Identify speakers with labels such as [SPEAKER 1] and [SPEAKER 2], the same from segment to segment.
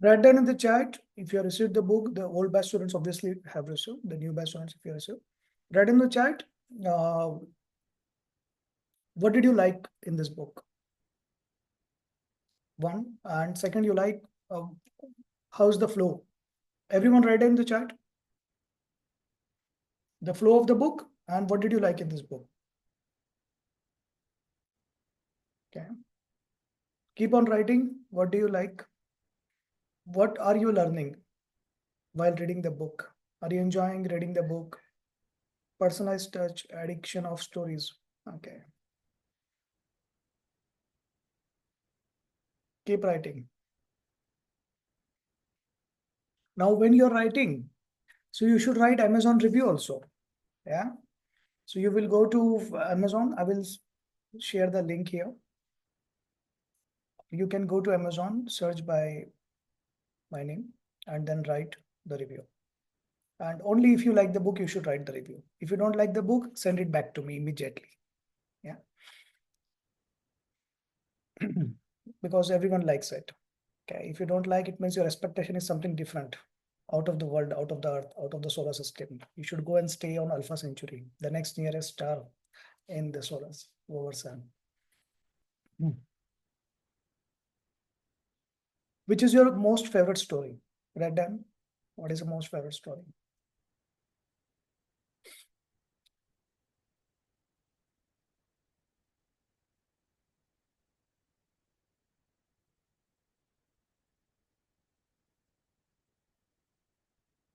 [SPEAKER 1] Write down in the chat if you have received the book. The old batch students obviously have received. The new batch students, if you received, write in the chat. What did you like in this book? One. And second, you like, how's the flow? Everyone write in the chat the flow of the book and what did you like in this book. Okay. Keep on writing. What do you like? What are you learning while reading the book? Are you enjoying reading the book? Personalized touch, addiction of stories. Okay. Keep writing. Now, when you're writing, so you should write Amazon review also. Yeah. So you will go to Amazon. I will share the link here. You can go to Amazon, search by my name, and then write the review. And only if you like the book, you should write the review. If you don't like the book, send it back to me immediately. Yeah. Because everyone likes it. Okay. If you don't like it, means your expectation is something different, out of the world, out of the earth, out of the solar system. You should go and stay on Alpha Centauri, the next nearest star in the solar sun. Which is your most favorite story? Write down. What is the most favorite story?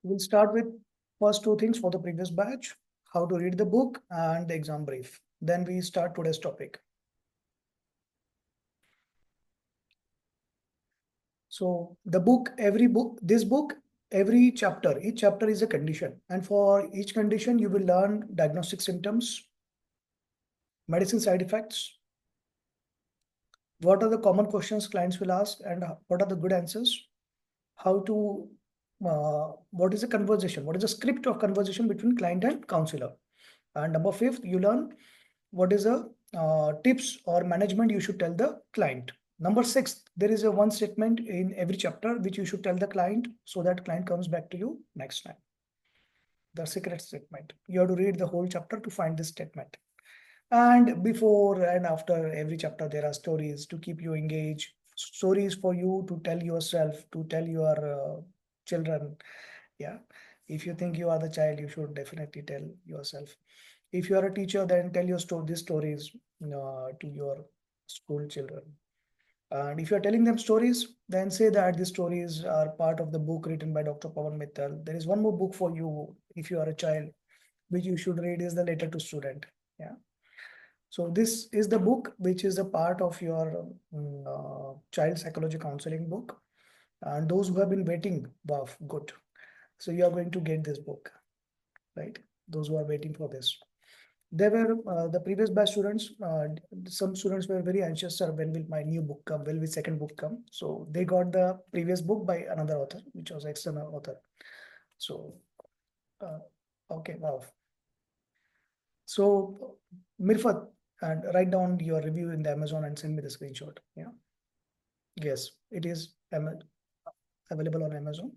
[SPEAKER 1] We'll start with first two things for the previous batch, how to read the book and the exam brief. Then we start today's topic. So the book, every chapter, each chapter is a condition. And for each condition, you will learn diagnostic symptoms, medicine side effects, what are the common questions clients will ask and what are the good answers, how to, what is a conversation, what is the script of conversation between client and counselor. And number fifth, you learn what is the tips or management you should tell the client. Number six, there is a one statement in every chapter which you should tell the client so that client comes back to you next time. The secret statement. You have to read the whole chapter to find this statement. And before and after every chapter, there are stories to keep you engaged. Stories for you to tell yourself, to tell your children. Yeah. If you think you are the child, you should definitely tell yourself. If you are a teacher, then tell your these stories to your school children. And if you're telling them stories, then say that these stories are part of the book written by Dr. Pawan Mittal. There is one more book for you if you are a child, which you should read is The Letter to Student. Yeah. So this is the book, which is a part of your child psychology counseling book. And those who have been waiting, wow, good. So you are going to get this book, right? Those who are waiting for this. There were the previous batch students, some students were very anxious, sir, when will my new book come? When will second book come? So they got the previous book by another author, which was external author. So, okay, wow. So Mirfat, and write down your review in the Amazon and send me the screenshot. Yeah. Yes, it is available on Amazon.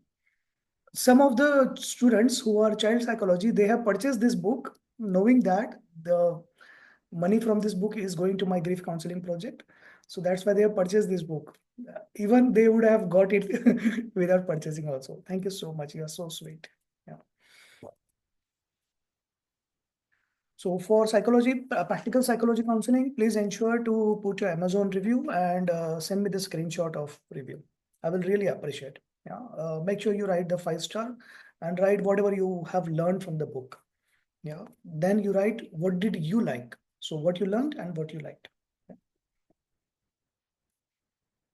[SPEAKER 1] Some of the students who are child psychology, they have purchased this book knowing that the money from this book is going to my grief counseling project. So that's why they have purchased this book. Even they would have got it without purchasing also. Thank you so much. You are so sweet. Yeah. So for psychology, practical psychology counseling, please ensure to put your Amazon review and send me the screenshot of review. I will really appreciate. Yeah. Make sure you write the 5-star and write whatever you have learned from the book. Yeah. Then you write what did you like. So what you learned and what you liked. Yeah.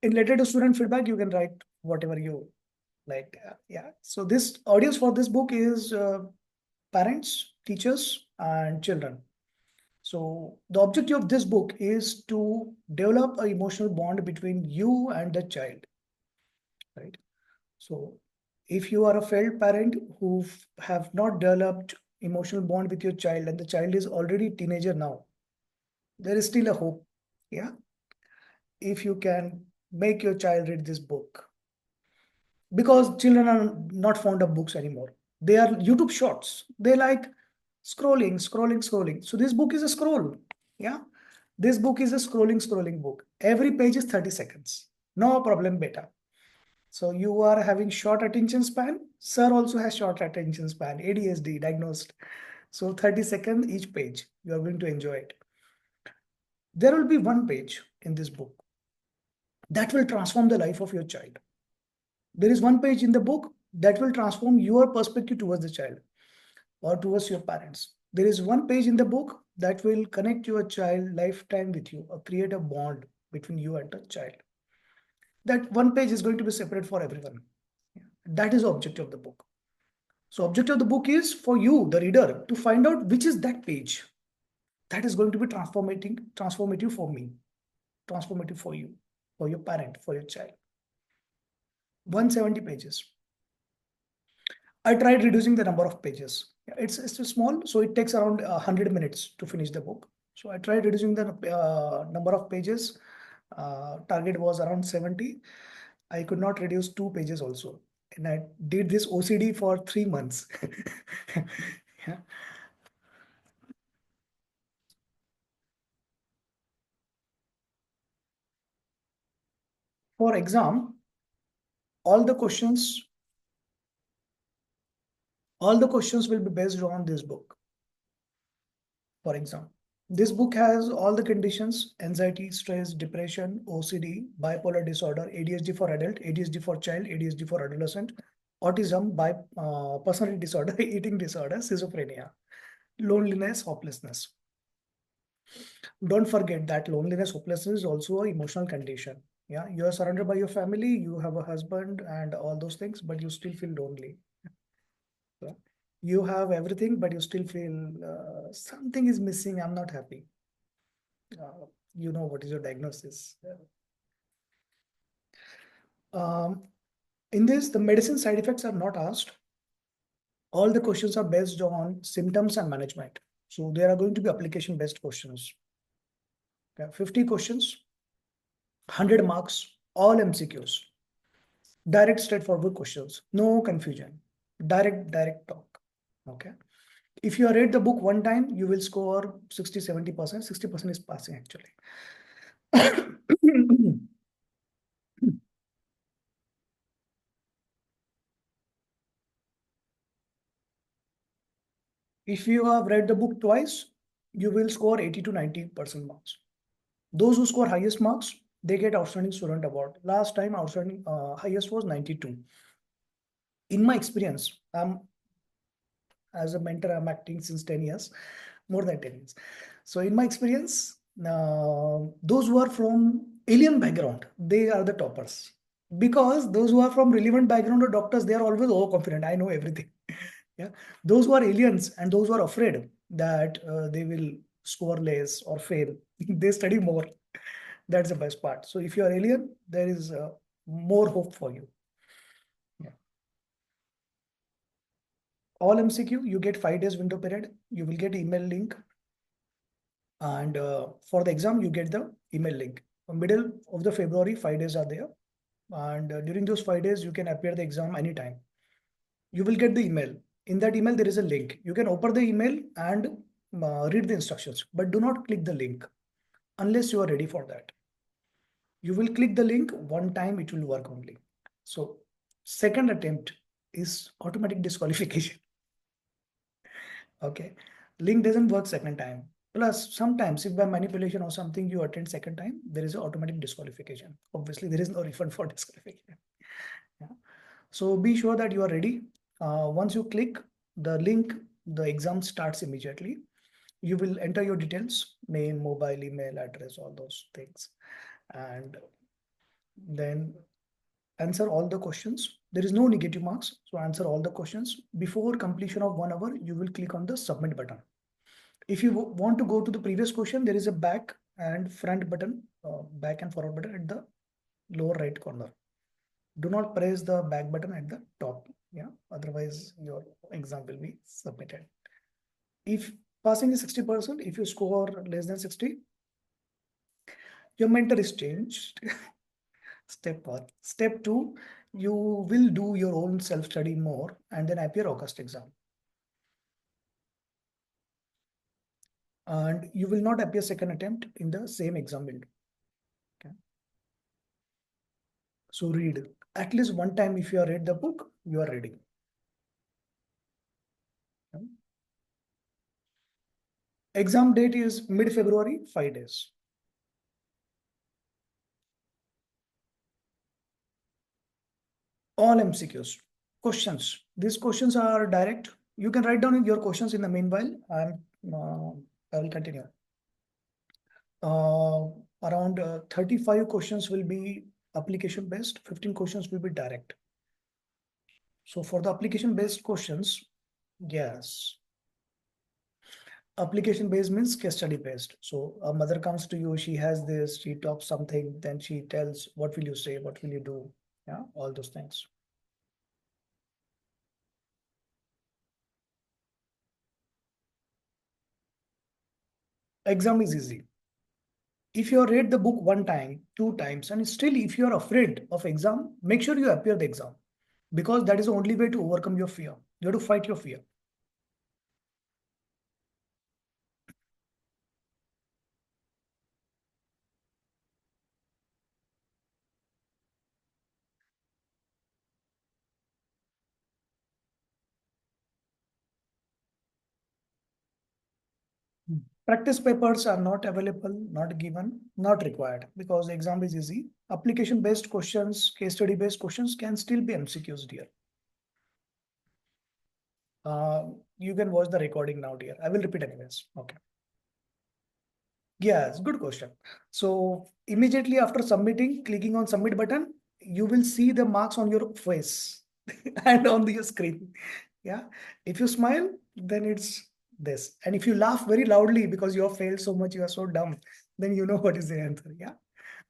[SPEAKER 1] In letter to student feedback, you can write whatever you like. Yeah. So this audience for this book is parents, teachers, and children. So the objective of this book is to develop an emotional bond between you and the child, right? So if you are a failed parent who have not developed emotional bond with your child and the child is already teenager now, there is still a hope. Yeah. If you can make your child read this book, because children are not fond of books anymore. They are YouTube shorts. They like scrolling, scrolling, scrolling. So this book is a scroll. Yeah. This book is a scrolling book. Every page is 30 seconds. No problem, beta. So you are having short attention span. Sir also has short attention span, ADHD diagnosed. So 30 seconds each page. You are going to enjoy it. There will be one page in this book that will transform the life of your child. There is one page in the book that will transform your perspective towards the child or towards your parents. There is one page in the book that will connect your child lifetime with you or create a bond between you and the child. That one page is going to be separate for everyone. That is the objective of the book. So objective of the book is for you, the reader, to find out which is that page that is going to be transformative for me, transformative for you, for your parent, for your child. 170 pages. I tried reducing the number of pages. It's small, so it takes around 100 minutes to finish the book. So I tried reducing the number of pages. Target was around 70. I could not reduce 2 pages also. And I did this OCD for 3 months. Yeah. For exam, all the questions, all the questions will be based on this book. For exam, this book has all the conditions: anxiety, stress, depression, OCD, bipolar disorder, ADHD for adult, ADHD for child, ADHD for adolescent, autism, personality disorder, eating disorder, schizophrenia, loneliness, hopelessness. Don't forget that loneliness, hopelessness is also an emotional condition. Yeah, you are surrounded by your family, you have a husband and all those things, but you still feel lonely. Yeah. You have everything, but you still feel something is missing. I'm not happy. You know what is your diagnosis. Um, in this, the medicine side effects are not asked. All the questions are based on symptoms and management. So there are going to be application based questions. Okay, 50 questions, 100 marks, all MCQs. Direct, straightforward questions. No confusion. Direct talk. Okay. If you read the book one time, you will score 60, 70%. 60% is passing actually. If you have read the book twice, you will score 80 to 90% marks. Those who score highest marks, they get outstanding student award. Last time outstanding highest was 92. In my experience, as a mentor, I'm acting since 10 years, more than 10 years. So in my experience, those who are from alien background, they are the toppers. Because those who are from relevant background or doctors, they are always overconfident. I know everything. Yeah. Those who are aliens and those who are afraid that they will score less or fail, they study more. That's the best part. So if you are alien, there is more hope for you. Yeah. All MCQ, you get 5 days window period. You will get email link. And for the exam, you get the email link. Middle of the February, 5 days are there. And during those 5 days, you can appear the exam anytime. You will get the email. In that email, there is a link. You can open the email and read the instructions, but do not click the link unless you are ready for that. You will click the link one time, it will work only. So second attempt is automatic disqualification. Okay. Link doesn't work second time. Plus, sometimes if by manipulation or something you attend second time, there is an automatic disqualification. Obviously, there is no refund for disqualification. Yeah. So be sure that you are ready. Once you click the link, the exam starts immediately. You will enter your details, name, mobile, email, address, all those things. And then answer all the questions. There is no negative marks. So answer all the questions. Before completion of 1 hour, you will click on the submit button. If you want to go to the previous question, there is a back and front button, back and forward button at the lower right corner. Do not press the back button at the top. Yeah, otherwise your exam will be submitted. If passing is 60%, if you score less than 60, your mentor is changed. Step one. Step two, you will do your own self-study more and then appear August exam. And you will not appear second attempt in the same exam window. Okay. So read. At least one time if you have read the book, you are ready. Okay. Exam date is mid-February, 5 days. All MCQs. Questions. These questions are direct. You can write down your questions in the meanwhile. I will continue. Uh, Around 35 questions will be application based, 15 questions will be direct. So for the application based questions, yes, application based means case study based. So a mother comes to you, she has this, she talks something, then she tells, what will you say, what will you do? Yeah, all those things. Exam is easy. If you read the book one time, two times, and still if you are afraid of exam, make sure you appear the exam because that is the only way to overcome your fear. You have to fight your fear. Practice papers are not available, not given, not required because the exam is easy. Application based questions, case study based questions can still be MCQs, dear. You can watch the recording now, dear. I will repeat anyways. Okay. Yes, good question. So immediately after submitting, clicking on submit button, you will see the marks on your face and on your screen. Yeah. If you smile, then it's this. And if you laugh very loudly because you have failed so much, you are so dumb, then you know what is the answer. Yeah.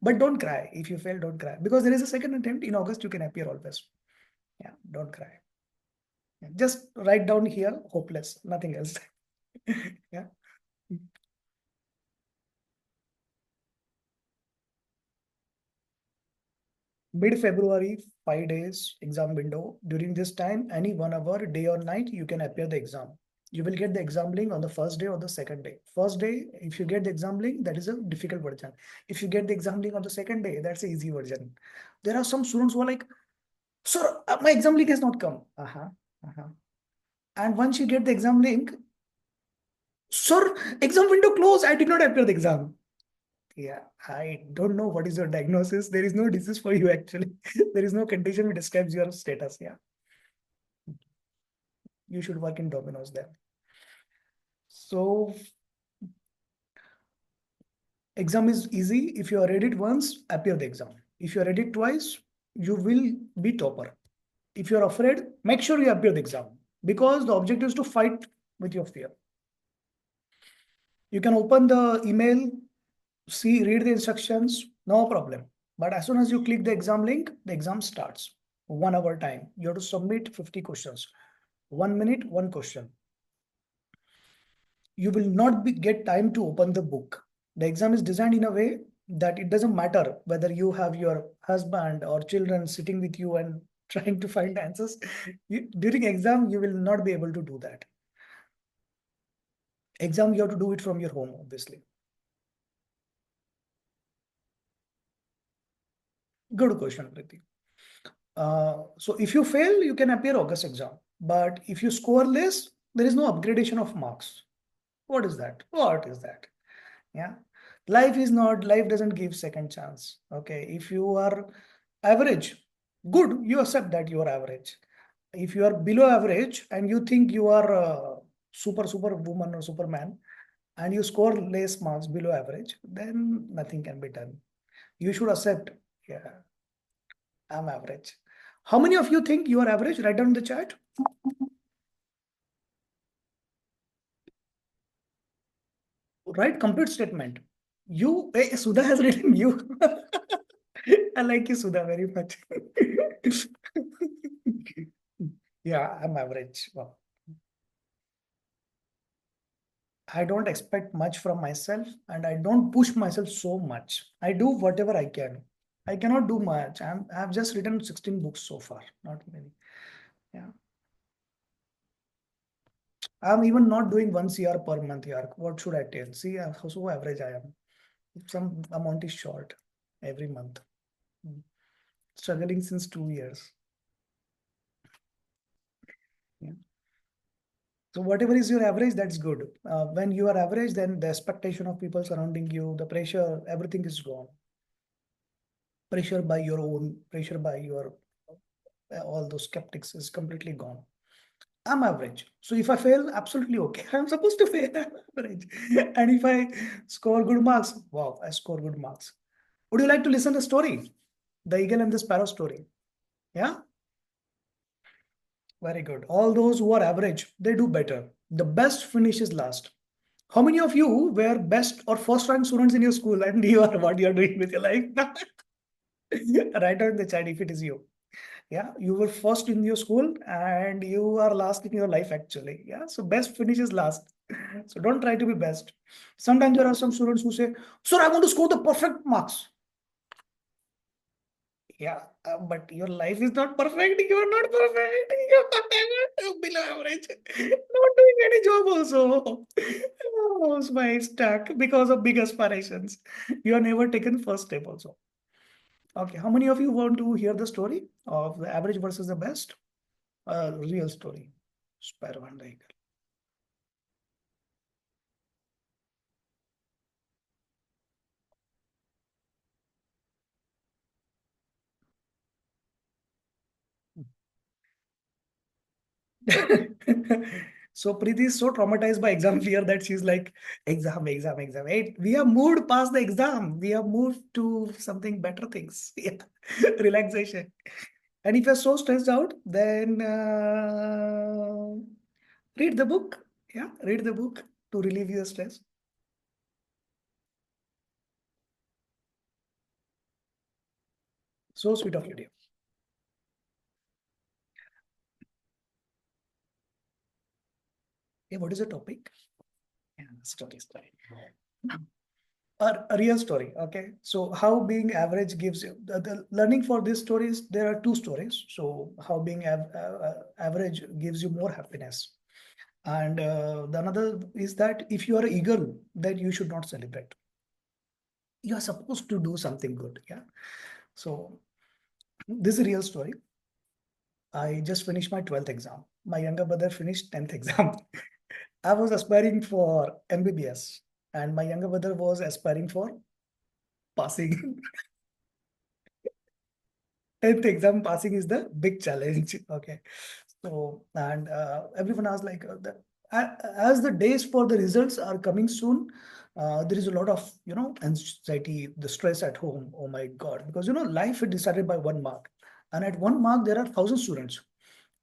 [SPEAKER 1] But don't cry. If you fail, don't cry. Because there is a second attempt in August, you can appear always. Yeah. Don't cry. Yeah. Just write down here, hopeless, nothing else. Yeah. Mid-February, 5 days exam window. During this time, any 1 hour, day or night, you can appear the exam. You will get the exam link on the first day or the second day. First day, if you get the exam link, that is a difficult version. If you get the exam link on the second day, that's the easy version. There are some students who are like, sir, my exam link has not come. And once you get the exam link, sir, exam window closed. I did not appear the exam. Yeah, I don't know what is your diagnosis. There is no disease for you actually. There is no condition which describes your status. Yeah, you should work in Domino's then. So exam is easy. If you are read it once, appear the exam. If you are read it twice, you will be topper. If you are afraid, make sure you appear the exam because the objective is to fight with your fear. You can open the email, see, read the instructions, no problem. But as soon as you click the exam link, the exam starts. 1 hour time. You have to submit 50 questions. 1 minute, one question. You will not get time to open the book. The exam is designed in a way that it doesn't matter whether you have your husband or children sitting with you and trying to find answers. During exam, you will not be able to do that. Exam, you have to do it from your home, obviously. Good question, Priti. So if you fail, you can appear August exam. But if you score less, there is no upgradation of marks. What is that? What is that? Yeah. Life doesn't give second chance. Okay. If you are average, good, you accept that you are average. If you are below average and you think you are super woman or superman and you score less marks below average, then nothing can be done. You should accept, yeah, I'm average. How many of you think you are average? Write down in the chat. Write complete statement. You, Sudha has written you. I like you, Sudha, very much. Yeah, I'm average. Well, I don't expect much from myself and I don't push myself so much. I do whatever I can. I cannot do much. I've just written 16 books so far, not many. Yeah. I'm even not doing 1 CR per month here. What should I tell? See, how so average I am. Some amount is short every month. Mm. Struggling since 2 years. Yeah. So whatever is your average, that's good. When you are average, then the expectation of people surrounding you, the pressure, everything is gone. Pressure by your own, pressure by your all those skeptics is completely gone. I'm average. So if I fail, absolutely okay. I'm supposed to fail. I'm average. And if I score good marks, wow, I score good marks. Would you like to listen to the story? The eagle and the sparrow story. Yeah, very good. All those who are average, they do better. The best finishes last. How many of you were best or first rank students in your school and you are what you are doing with your life? Write out in the chat if it is you. Yeah, you were first in your school and you are last in your life actually. Yeah, so best finishes last. So don't try to be best. Sometimes there are some students who say, sir, I want to score the perfect marks. Yeah, but your life is not perfect. You are not perfect. You are below average. Not doing any job also. Oh, my stuck because of big aspirations. You have never taken first step also. Okay, how many of you want to hear the story of the average versus the best? A real story. Sparrow and the eagle. So Preeti is so traumatized by exam fear that she's like, exam, exam, exam. Hey, we have moved past the exam. We have moved to something better things. Yeah. Relaxation. And if you're so stressed out, then read the book. Yeah, read the book to relieve your stress. So sweet of you, dear. Hey, what is the topic? Yeah, story, story. A real story. Okay, so how being average gives you the learning for these stories. There are two stories. So how being average gives you more happiness, and the another is that if you are eagle, then you should not celebrate. You are supposed to do something good. Yeah. So this is a real story. I just finished my 12th exam. My younger brother finished 10th exam. I was aspiring for MBBS, and my younger brother was aspiring for passing. 10th exam passing is the big challenge. Okay. So, and everyone was like, as the days for the results are coming soon, there is a lot of, anxiety, the stress at home. Oh my God. Because, life is decided by 1 mark. And at 1 mark, there are 1,000 students.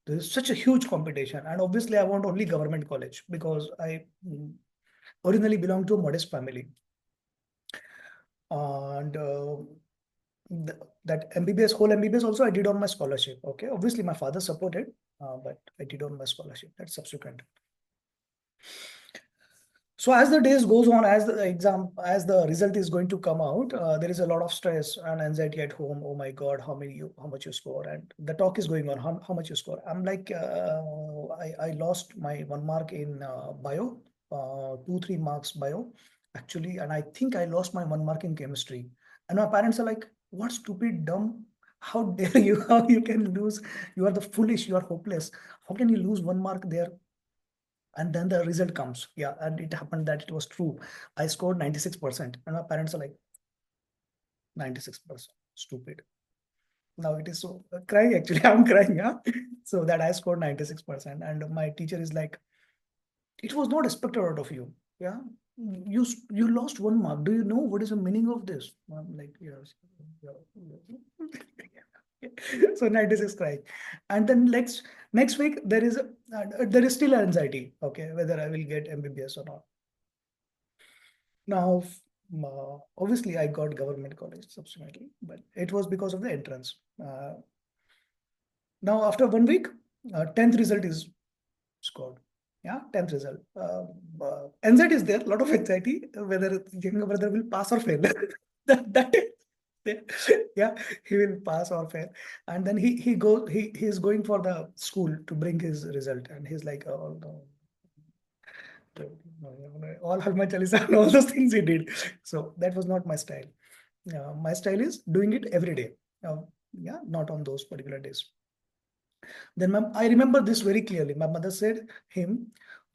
[SPEAKER 1] There is such a huge competition. And obviously, I want only government college because I originally belong to a modest family. And that MBBS, whole MBBS also I did on my scholarship. Okay. Obviously, my father supported, but I did on my scholarship. That's subsequent. So as the days goes on, as the result is going to come out, there is a lot of stress and anxiety at home. Oh my God, how much you score? And the talk is going on, how much you score? I'm like, I lost my 1 mark in bio, 2, 3 marks bio, actually. And I think I lost my 1 mark in chemistry. And my parents are like, what stupid, dumb, how dare you, how you can lose? You are the foolish, you are hopeless. How can you lose 1 mark there? And then the result comes. Yeah, and it happened that it was true. I scored 96%, and my parents are like, 96%, stupid. Now it is so crying actually. I'm crying, yeah. So that I scored 96%, and my teacher is like, it was not expected out of you. Yeah. You lost 1 mark. Do you know what is the meaning of this? I'm like, yes. So 96 crying. And then next week there is still anxiety, okay, whether I will get MBBS or not. Now, obviously, I got government college subsequently, but it was because of the entrance. Now, after 1 week, 10th result is scored. Yeah, 10th result. Anxiety is there, a lot of anxiety, whether younger brother will pass or fail. that, that, Yeah, he will pass or fail. And then he's going for the school to bring his result. And he's like, oh no. All Halma Chalisa and all those things he did. So that was not my style. My style is doing it every day. Yeah, not on those particular days. Then I remember this very clearly. My mother said him,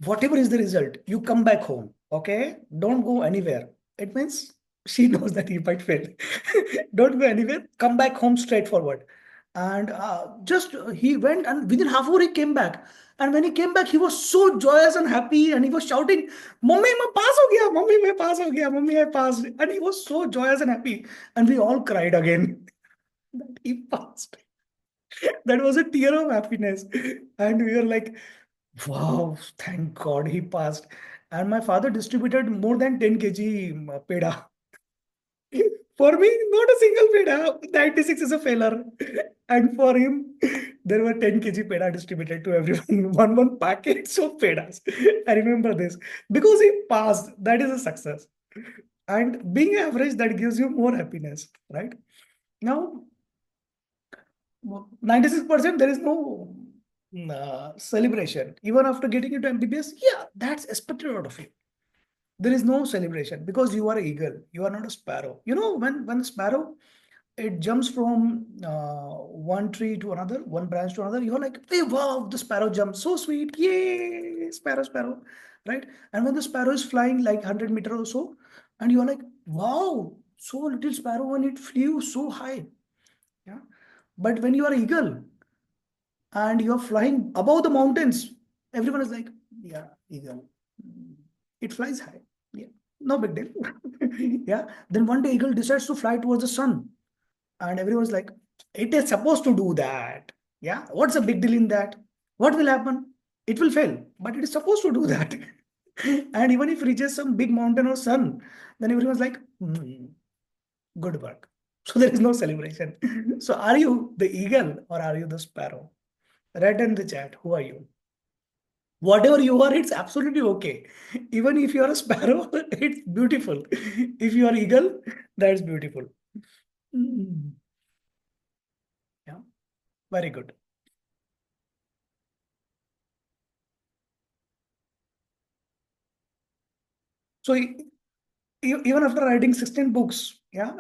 [SPEAKER 1] whatever is the result, you come back home. Okay, don't go anywhere. It means she knows that he might fail. Don't go anywhere. Come back home straightforward. And just he went, and within half hour he came back. And when he came back, he was so joyous and happy, and he was shouting, "Mummy, मैं pass हो गया, Mummy, मैं pass हो गया, Mummy, I passed." And he was so joyous and happy, and we all cried again that he passed. That was a tear of happiness. And we were like, wow, thank God he passed. And my father distributed more than 10 kg peda. For me, not a single peda. 96 is a failure. And for him, there were 10 kg peda distributed to everyone. One packets of pedas. I remember this. Because he passed, that is a success. And being average, that gives you more happiness, right? Now, 96% there is no celebration. Even after getting into MBBS, yeah, that's expected out of you. There is no celebration because you are an eagle. You are not a sparrow. You know, when sparrow, it jumps from one tree to another, one branch to another, you're like, hey, wow, the sparrow jumps. So sweet. Yay, sparrow, sparrow. Right? And when the sparrow is flying like 100 meters or so, and you're like, wow, so little sparrow and it flew so high. Yeah. But when you are eagle, and you're flying above the mountains, everyone is like, yeah, eagle. It flies high. Yeah, no big deal. Yeah. Then one day eagle decides to fly towards the sun, and everyone's like, it is supposed to do that. Yeah. What's the big deal in that? What will happen? It will fail, but it is supposed to do that. And even if it reaches some big mountain or sun, then everyone's like, good work. So there is no celebration. So are you the eagle or are you the sparrow? Write in the chat. Who are you? Whatever you are, it's absolutely okay. Even if you are a sparrow, it's beautiful. If you are eagle, that's beautiful. Mm. Yeah, very good. So even after writing 16 books, yeah,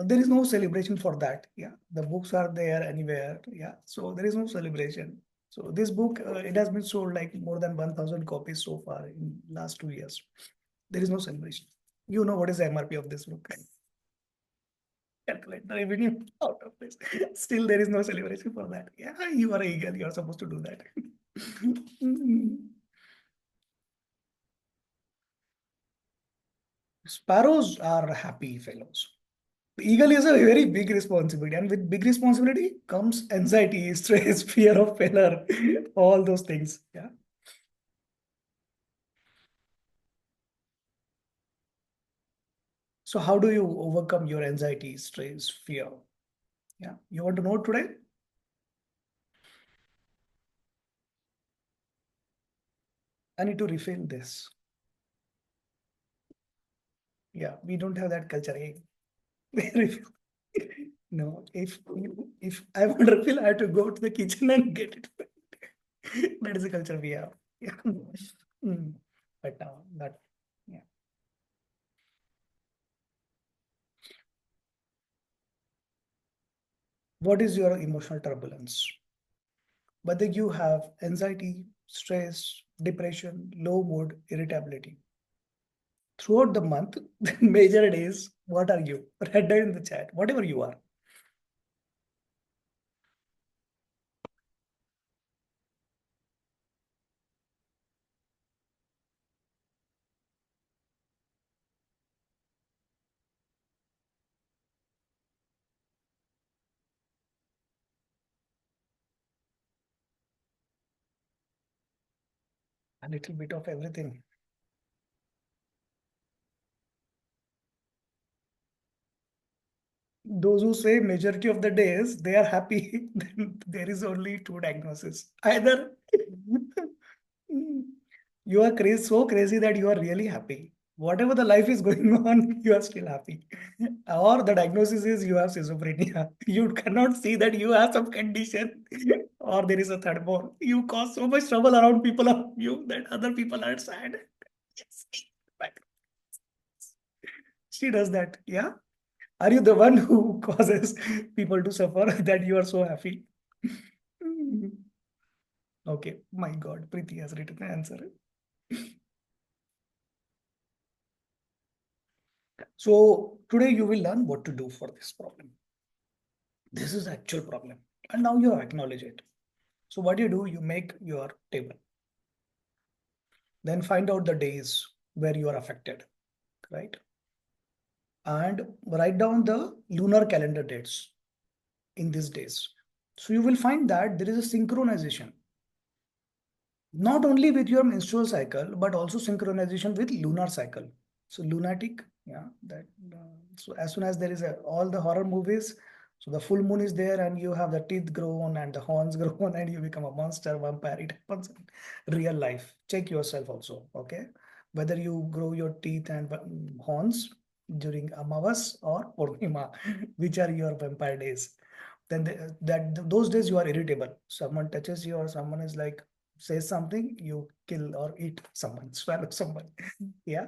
[SPEAKER 1] there is no celebration for that. Yeah, the books are there anywhere. Yeah, so there is no celebration. So this book, it has been sold like more than 1,000 copies so far in last 2 years. There is no celebration. You know what is the MRP of this book? Calculate the revenue out of this. Still, there is no celebration for that. Yeah, you are eagle. You are supposed to do that. Sparrows are happy fellows. Eagle is a very big responsibility, and with big responsibility comes anxiety, stress, fear of failure, all those things. Yeah. So, how do you overcome your anxiety, stress, fear? Yeah. You want to know today? I need to refill this. Yeah, we don't have that culture. Eh? Refill. No, if I want to refill, I have to go to the kitchen and get it. That is the culture we have. Yeah. Mm. But now, not. Yeah. What is your emotional turbulence? Whether you have anxiety, stress, depression, low mood, irritability. Throughout the month, the major days, what are you? Write down in the chat, whatever you are. A little bit of everything. Those who say majority of the days they are happy, then there is only two diagnoses. Either you are crazy, so crazy that you are really happy, Whatever the life is going on, you are still happy. Or the diagnosis is you have schizophrenia. You cannot see that you have some condition, or there is a third more. You cause so much trouble around people of you that other people are sad. She does that. Yeah. Are you the one who causes people to suffer that you are so happy? Okay. My God, Preeti has written the answer. So today you will learn what to do for this problem. This is the actual problem. And now you acknowledge it. So what you do, you make your table. Then find out the days where you are affected, right? And write down the lunar calendar dates in these days. So you will find that there is a synchronization, not only with your menstrual cycle, but also synchronization with lunar cycle. So lunatic, yeah, that. So as soon as there is all the horror movies, so the full moon is there, and you have the teeth grown and the horns grown, and you become a monster vampire. It happens in real life. Check yourself also, okay? Whether you grow your teeth and horns during Amavas or Purnima, which are your vampire days. Then those days you are irritable. Someone touches you or someone is like says something, you kill or eat someone, swallow someone. Yeah.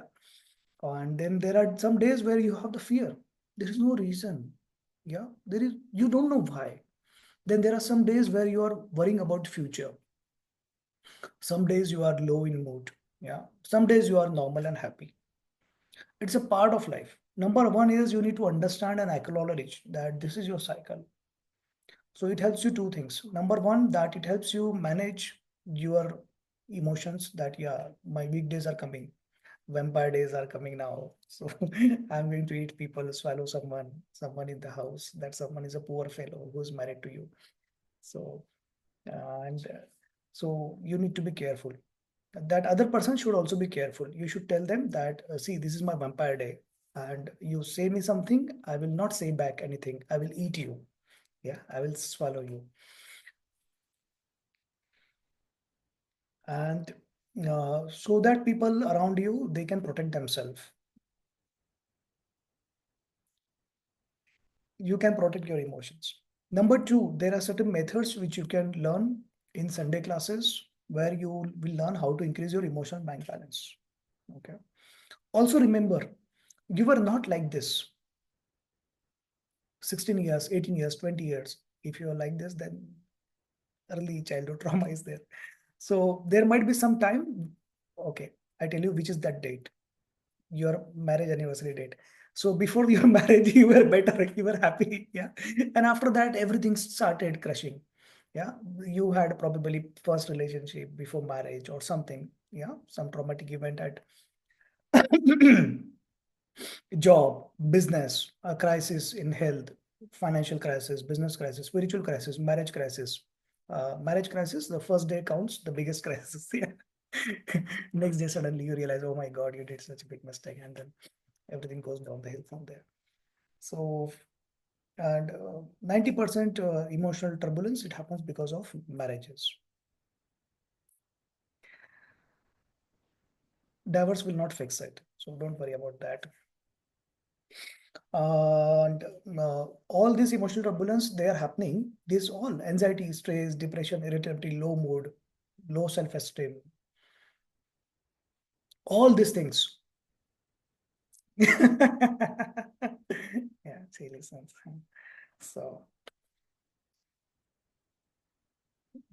[SPEAKER 1] And then there are some days where you have the fear. There is no reason. Yeah. There is, you don't know why. Then there are some days where you are worrying about future. Some days you are low in mood. Yeah. Some days you are normal and happy. It's a part of life. Number one is you need to understand and acknowledge that this is your cycle. So it helps you two things. Number one, that it helps you manage your emotions that, yeah, my weekdays are coming. Vampire days are coming now. So I'm going to eat people, swallow someone in the house. That someone is a poor fellow who's married to you. So, and so you need to be careful. That other person should also be careful. You should tell them that, see, this is my vampire day. And you say me something, I will not say back anything. I will eat you. Yeah, I will swallow you. And so that people around you, they can protect themselves. You can protect your emotions. Number two, there are certain methods which you can learn in Sunday classes where you will learn how to increase your emotional bank balance. Okay. Also remember, you were not like this 16 years, 18 years, 20 years. If you are like this, then early childhood trauma is there. So there might be some time. Okay, I tell you which is that date, your marriage anniversary date. So before your marriage, you were better, you were happy, yeah. And after that, everything started crushing. Yeah, you had probably first relationship before marriage or something. Yeah, some traumatic event at job, business, a crisis in health, financial crisis, business crisis, spiritual crisis, marriage crisis. Marriage crisis, the first day counts, the biggest crisis. Yeah. Next day, suddenly you realize, oh my God, you did such a big mistake. And then everything goes down the hill from there. So, and 90% emotional turbulence, it happens because of marriages. Divorce will not fix it. So don't worry about that. And all this emotional turbulence, they are happening. This all anxiety, stress, depression, irritability, low mood, low self-esteem, all these things. Yeah, see, listens. So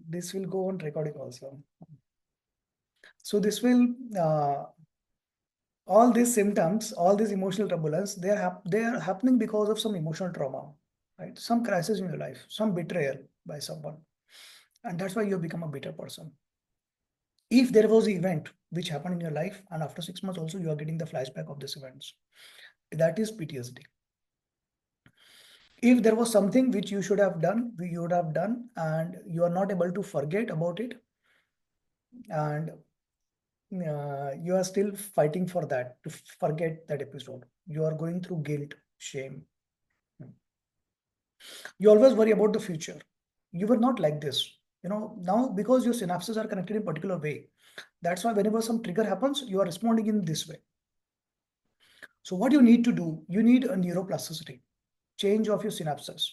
[SPEAKER 1] this will go on recording also. So this will all these symptoms, all these emotional turbulence, they are happening because of some emotional trauma, right? Some crisis in your life, some betrayal by someone, and that's why you become a bitter person. If there was an event which happened in your life, and after 6 months also you are getting the flashback of these events, that is PTSD. If there was something which you should have done, you would have done, and you are not able to forget about it, and you are still fighting for that to forget that episode. You are going through guilt, shame. You always worry about the future. You were not like this. Now because your synapses are connected in a particular way. That's why whenever some trigger happens, you are responding in this way. So what you need to do, you need a neuroplasticity, change of your synapses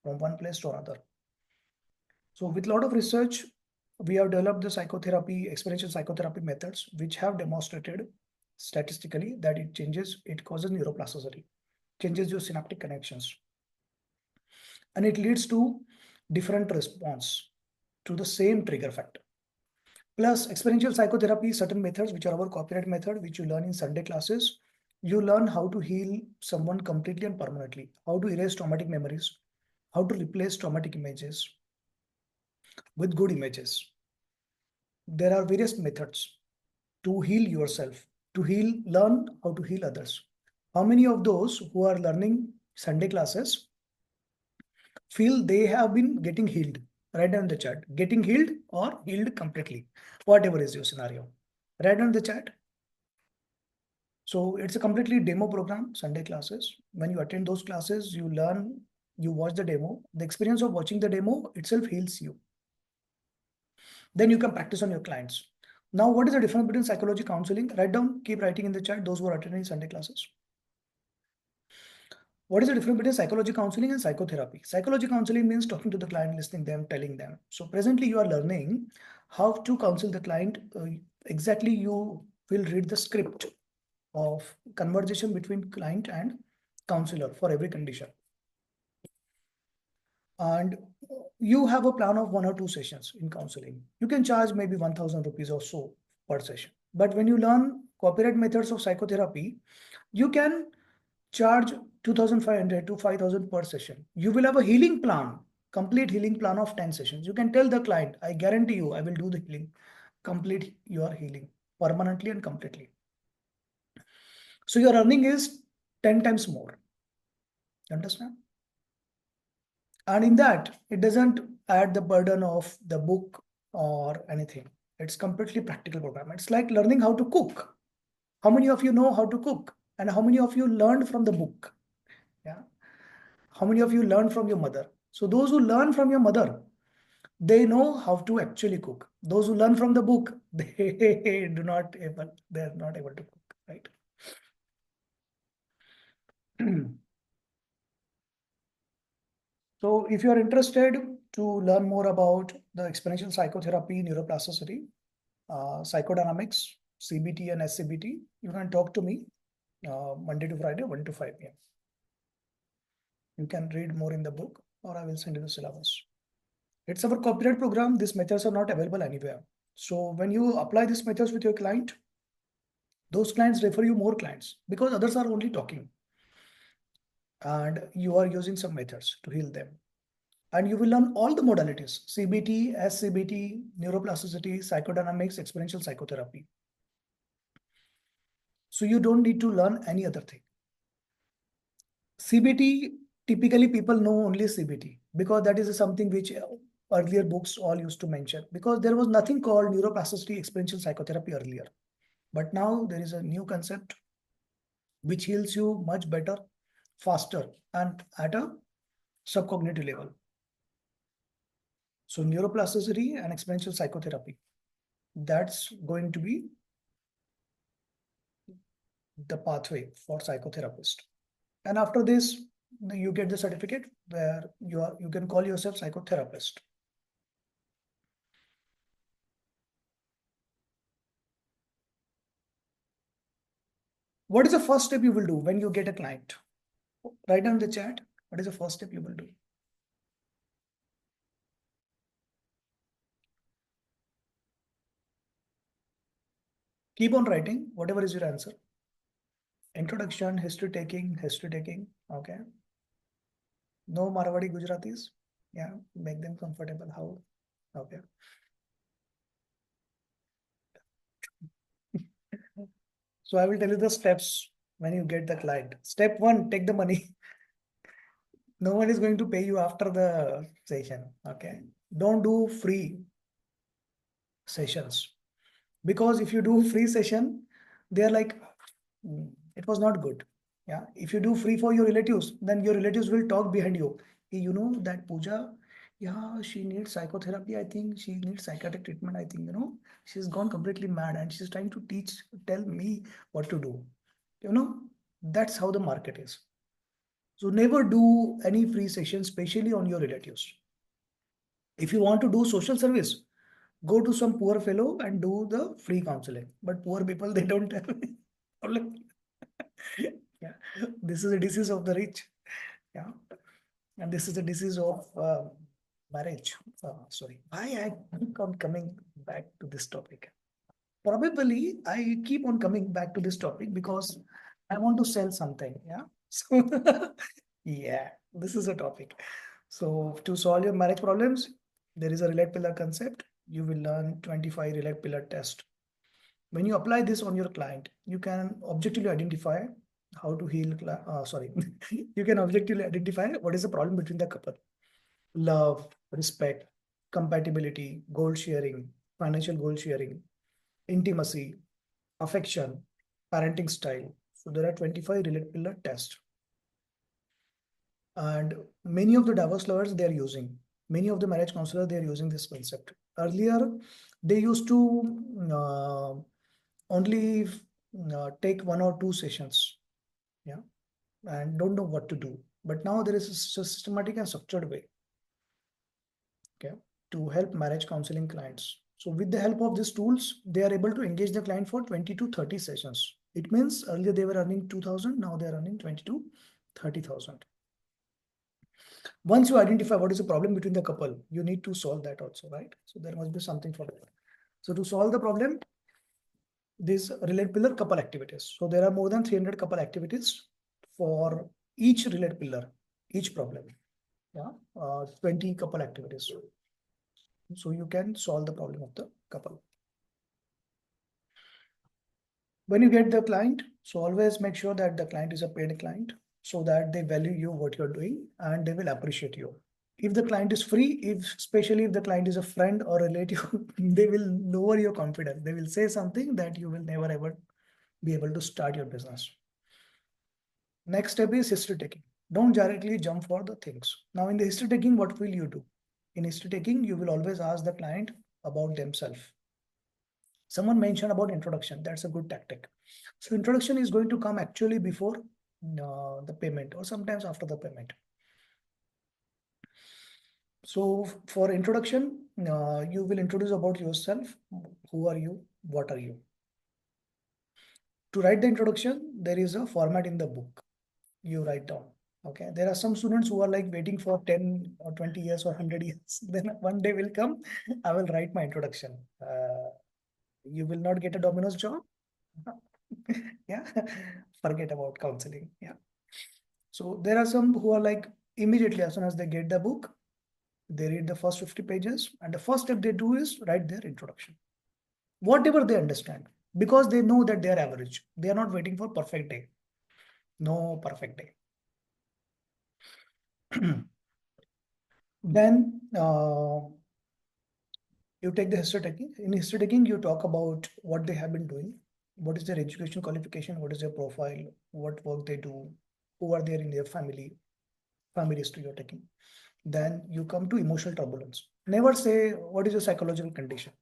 [SPEAKER 1] from one place to another. So with a lot of research, we have developed the psychotherapy, experiential psychotherapy methods, which have demonstrated statistically that it causes neuroplasticity, changes your synaptic connections. And it leads to different response to the same trigger factor. Plus experiential psychotherapy, certain methods, which are our copyright method, which you learn in Sunday classes, you learn how to heal someone completely and permanently, how to erase traumatic memories, how to replace traumatic images with good images. There are various methods to heal yourself, learn how to heal others. How many of those who are learning Sunday classes feel they have been getting healed? Write down the chat. Getting healed or healed completely, whatever is your scenario. Write down the chat. So it's a completely demo program, Sunday classes. When you attend those classes, you learn, you watch the demo. The experience of watching the demo itself heals you. Then you can practice on your clients. Now, what is the difference between psychology counseling? Write down, keep writing in the chat, those who are attending Sunday classes. What is the difference between psychology counseling and psychotherapy? Psychology counseling means talking to the client, listening them, telling them. So presently you are learning how to counsel the client. Exactly, you will read the script of conversation between client and counselor for every condition. And you have a plan of 1 or 2 sessions in counseling. You can charge maybe 1,000 rupees or so per session. But when you learn copyright methods of psychotherapy, you can charge 2,500 to 5,000 per session. You will have a healing plan, complete healing plan of 10 sessions. You can tell the client, I guarantee you, I will do the healing, complete your healing permanently and completely. So your earning is 10 times more. Understand? And in that, it doesn't add the burden of the book or anything. It's completely practical program. It's like learning how to cook. How many of you know how to cook? And how many of you learned from the book? Yeah. How many of you learned from your mother? So those who learn from your mother, they know how to actually cook. Those who learn from the book, they're not able to cook, right? So if you are interested to learn more about the experiential psychotherapy, neuroplasticity, psychodynamics, CBT and SCBT, you can talk to me Monday to Friday, 1 to 5 p.m. You can read more in the book or I will send you the syllabus. It's our copyright program. These methods are not available anywhere. So when you apply these methods with your client, those clients refer you more clients because others are only talking and you are using some methods to heal them. And you will learn all the modalities, CBT, SCBT, neuroplasticity, psychodynamics, experiential psychotherapy. So you don't need to learn any other thing. CBT, typically people know only CBT because that is something which earlier books all used to mention because there was nothing called neuroplasticity, experiential psychotherapy earlier. But now there is a new concept which heals you much better, faster, and at a subcognitive level. So neuroplasticity and experiential psychotherapy, that's going to be the pathway for psychotherapist. And after this, you get the certificate where you can call yourself psychotherapist. What is the first step you will do when you get a client? Write down in the chat. What is the first step you will do? Keep on writing, whatever is your answer. Introduction, history taking. Okay. No Marwadi Gujaratis. Yeah, make them comfortable. How? Okay. So I will tell you the steps when you get the client. Step 1, take the money. No one is going to pay you after the session. Okay. Don't do free sessions because if you do free session, they are like, it was not good. Yeah. If you do free for your relatives, then your relatives will talk behind you. Hey, you know that Pooja, yeah, she needs psychotherapy. I think she needs psychiatric treatment. I think, she's gone completely mad and she's trying to tell me what to do. You know, That's how the market is. So never do any free session, especially on your relatives. If you want to do social service, go to some poor fellow and do the free counseling. But poor people, they don't have problem. Yeah, this is a disease of the rich. Yeah, and this is a disease of marriage. Sorry, why I keep on coming back to this topic? Probably I keep on coming back to this topic because I want to sell something. Yeah. So yeah, this is a topic. So to solve your marriage problems, there is a relate pillar concept. You will learn 25 relate pillar test. When you apply this on your client, you can objectively identify how to heal. Sorry, you can objectively identify what is the problem between the couple. Love, respect, compatibility, goal sharing, financial goal sharing, intimacy, affection, parenting style. So there are 25 relate pillar tests. And many of the divorce lawyers, they are using, many of the marriage counselors, they are using this concept. Earlier, they used to only take 1 or 2 sessions, yeah, and don't know what to do. But now there is a systematic and structured way, okay, to help marriage counseling clients. So with the help of these tools, they are able to engage the client for 20 to 30 sessions. It means earlier they were earning 2,000, now they are earning 20 to 30,000. Once you identify what is the problem between the couple, you need to solve that also, right? So there must be something for that. So to solve the problem, these relate pillar couple activities. So there are more than 300 couple activities for each relate pillar, each problem. Yeah, 20 couple activities. So you can solve the problem of the couple. When you get the client, so always make sure that the client is a paid client so that they value you what you're doing and they will appreciate you. If the client is free, if especially if the client is a friend or relative, they will lower your confidence. They will say something that you will never ever be able to start your business. Next step is history taking. Don't directly jump for the things. Now in the history taking, what will you do? In history taking, you will always ask the client about themselves. Someone mentioned about introduction. That's a good tactic. So introduction is going to come actually before the payment or sometimes after the payment. So for introduction, you will introduce about yourself. Who are you? What are you? To write the introduction, there is a format in the book. You write down. Okay. There are some students who are like waiting for 10 or 20 years or 100 years. Then one day will come, I will write my introduction. You will not get a Domino's job. Yeah. Forget about counseling. Yeah. So there are some who are like immediately as soon as they get the book, they read the first 50 pages and the first step they do is write their introduction. Whatever they understand, because they know that they are average. They are not waiting for perfect day. No perfect day. Then you take the history taking. In history taking, you talk about what they have been doing, what is their education qualification, what is their profile, what work they do, who are there in their family history you're taking. Then you come to emotional turbulence. Never say what is your psychological condition.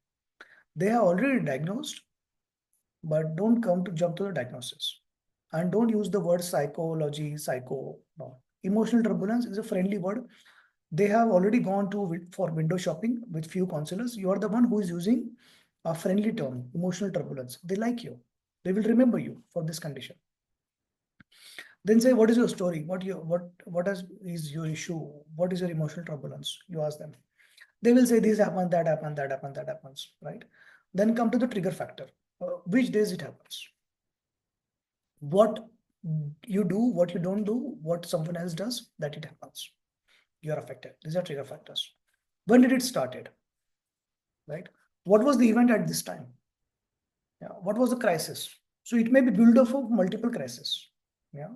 [SPEAKER 1] They are already diagnosed, but don't come to jump to the diagnosis. And don't use the word psychology, psycho. No. Emotional turbulence is a friendly word. They have already gone to for window shopping with few counselors. You are the one who is using a friendly term, emotional turbulence. They like you. They will remember you for this condition. Then say, what is your story? Is your issue? What is your emotional turbulence? You ask them. They will say this happened, that happened, that happened, that happens, right? Then come to the trigger factor. Which days it happens? What you do, what you don't do, what someone else does, that it happens. You are affected. These are trigger factors. When did it started? Right? What was the event at this time? Yeah. What was the crisis? So it may be build up of multiple crises. Yeah.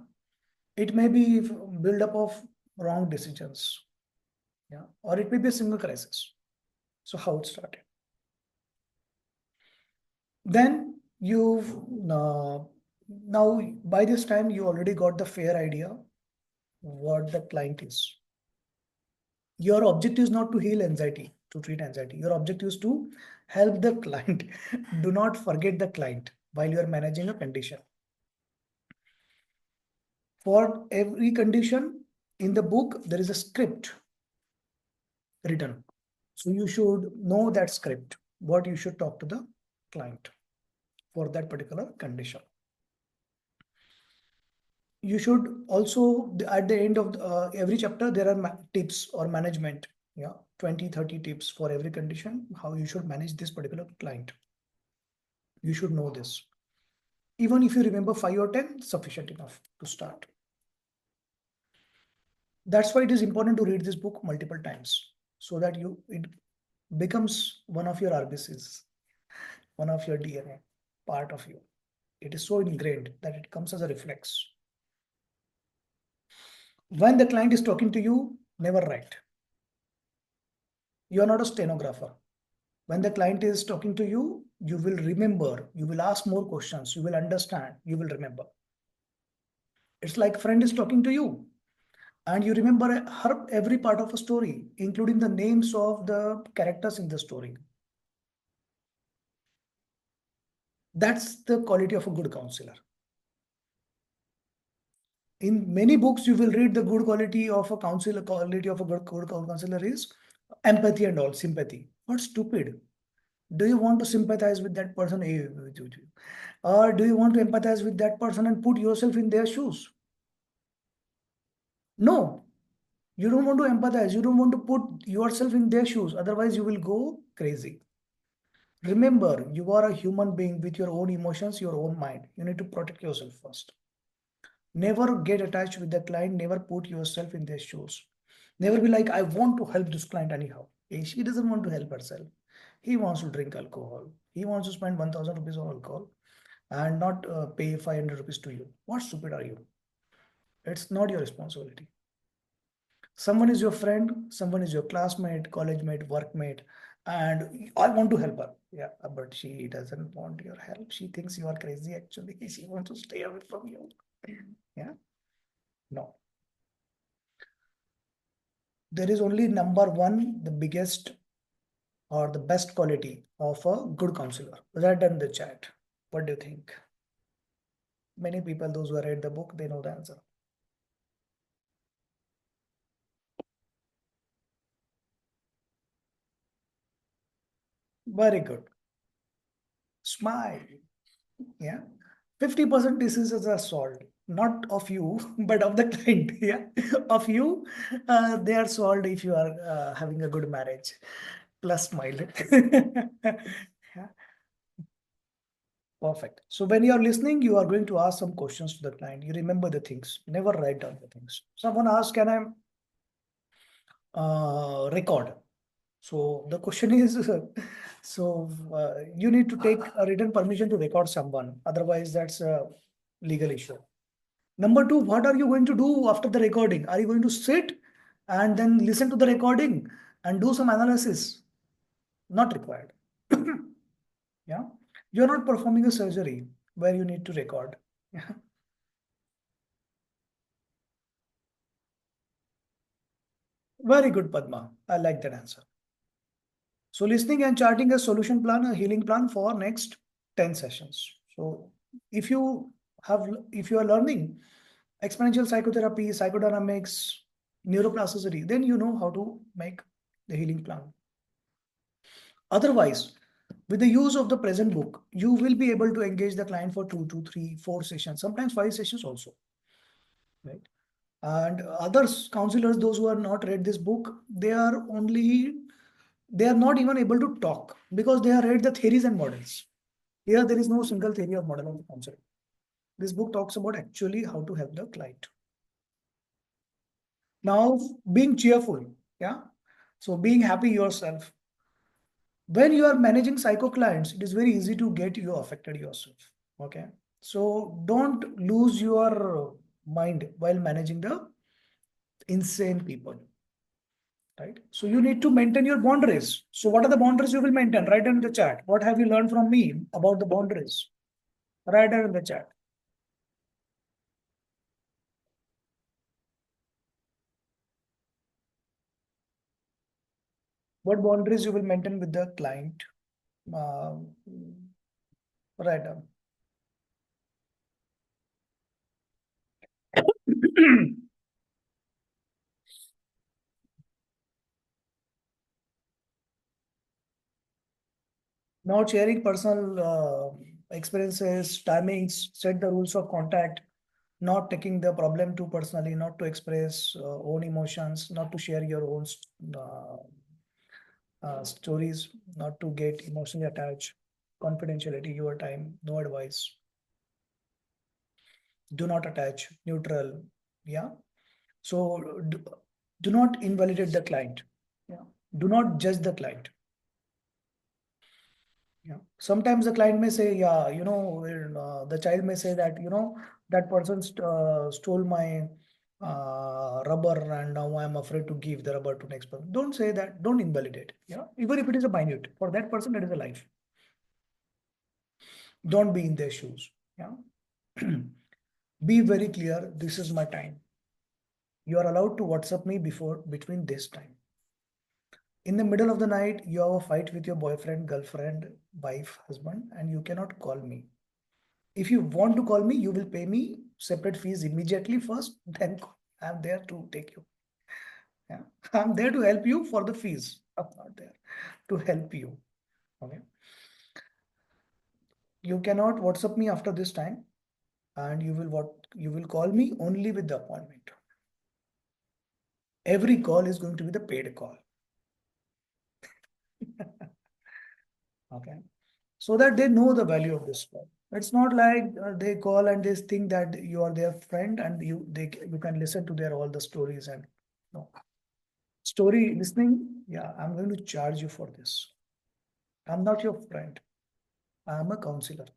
[SPEAKER 1] It may be build up of wrong decisions. Yeah. Or it may be a single crisis. So how it started. Then you've now by this time you already got the fair idea what the client is. Your objective is not to heal anxiety, to treat anxiety. Your objective is to help the client. Do not forget the client while you are managing a condition. For every condition in the book, there is a script written. So you should know that script, what you should talk to the client for that particular condition. You should also, at the end of every chapter, there are tips or management. Yeah, 20-30 tips for every condition, how you should manage this particular client. You should know this. Even if you remember 5 or 10, sufficient enough to start. That's why it is important to read this book multiple times, so that it becomes one of your RBCs, one of your DNA, part of you. It is so ingrained that it comes as a reflex. When the client is talking to you, never write. You are not a stenographer. When the client is talking to you, you will remember, you will ask more questions, you will understand, you will remember. It's like a friend is talking to you and you remember every part of a story, including the names of the characters in the story. That's the quality of a good counselor. In many books, you will read the good quality of a counselor, quality of a good counselor is empathy and all, sympathy. What stupid. Do you want to sympathize with that person? Or do you want to empathize with that person and put yourself in their shoes? No, you don't want to empathize. You don't want to put yourself in their shoes. Otherwise, you will go crazy. Remember, you are a human being with your own emotions, your own mind. You need to protect yourself first. Never get attached with the client. Never put yourself in their shoes. Never be like, I want to help this client anyhow. She doesn't want to help herself. He wants to drink alcohol. He wants to spend 1,000 rupees on alcohol and not pay 500 rupees to you. What stupid are you? It's not your responsibility. Someone is your friend, someone is your classmate, college mate, workmate, and I want to help her. Yeah, but she doesn't want your help. She thinks you are crazy actually. She wants to stay away from you. Yeah, no. There is only number one, the biggest or the best quality of a good counselor. Write in the chat. What do you think? Many people, those who have read the book, they know the answer. Very good. Smile. Yeah. 50% diseases are solved, not of you, but of the client. Yeah. Of you, they are solved if you are having a good marriage. Plus smile. Yeah. Perfect. So when you are listening, you are going to ask some questions to the client. You remember the things. Never write down the things. Someone asks, can I record? So the question is, you need to take a written permission to record someone. Otherwise, that's a legal issue. Number two, what are you going to do after the recording? Are you going to sit and then listen to the recording and do some analysis? Not required. Yeah. You're not performing a surgery where you need to record. Yeah. Very good, Padma. I like that answer. So listening and charting a solution plan, a healing plan for next 10 sessions. So if you if you are learning exponential psychotherapy, psychodynamics, neuroplasticity, then you know how to make the healing plan. Otherwise, with the use of the present book, you will be able to engage the client for 2 to 3, 4 sessions, sometimes 5 sessions also, right? And others, counselors, those who are not read this book, they are not even able to talk because they have read the theories and models. Here, there is no single theory or model of the counseling. This book talks about actually how to help the client. Now, being cheerful, yeah. So being happy yourself. When you are managing psycho clients, it is very easy to get you affected yourself. Okay. So don't lose your mind while managing the insane people. Right. So you need to maintain your boundaries. So what are the boundaries you will maintain? Write in the chat. What have you learned from me about the boundaries? Write in the chat. What boundaries you will maintain with the client? Uh, write down. Not sharing personal experiences, timings, set the rules of contact, not taking the problem too personally, not to express own emotions, not to share your own uh, stories, not to get emotionally attached, confidentiality, your time, no advice, do not attach, neutral. Yeah. So do not invalidate the client. Yeah. Do not judge the client. Yeah. Sometimes the client may say, yeah, the child may say that, that person stole my rubber and now I'm afraid to give the rubber to next person. Don't say that. Don't invalidate. Yeah. Even if it is a minute, for that person, it is a life. Don't be in their shoes. Yeah. Be very clear. This is my time. You are allowed to WhatsApp me between this time. In the middle of the night, you have a fight with your boyfriend, girlfriend, wife, husband, and you cannot call me. If you want to call me, you will pay me separate fees immediately first, then I'm there to take you. Yeah. I'm there to help you for the fees. I'm not there to help you. Okay. You cannot WhatsApp me after this time, and you will call me only with the appointment. Every call is going to be the paid call. Okay. So that they know the value of this call. It's not like they call and they think that you are their friend and you can listen to their all the stories and no. Story listening, yeah, I'm going to charge you for this. I'm not your friend. I'm a counselor.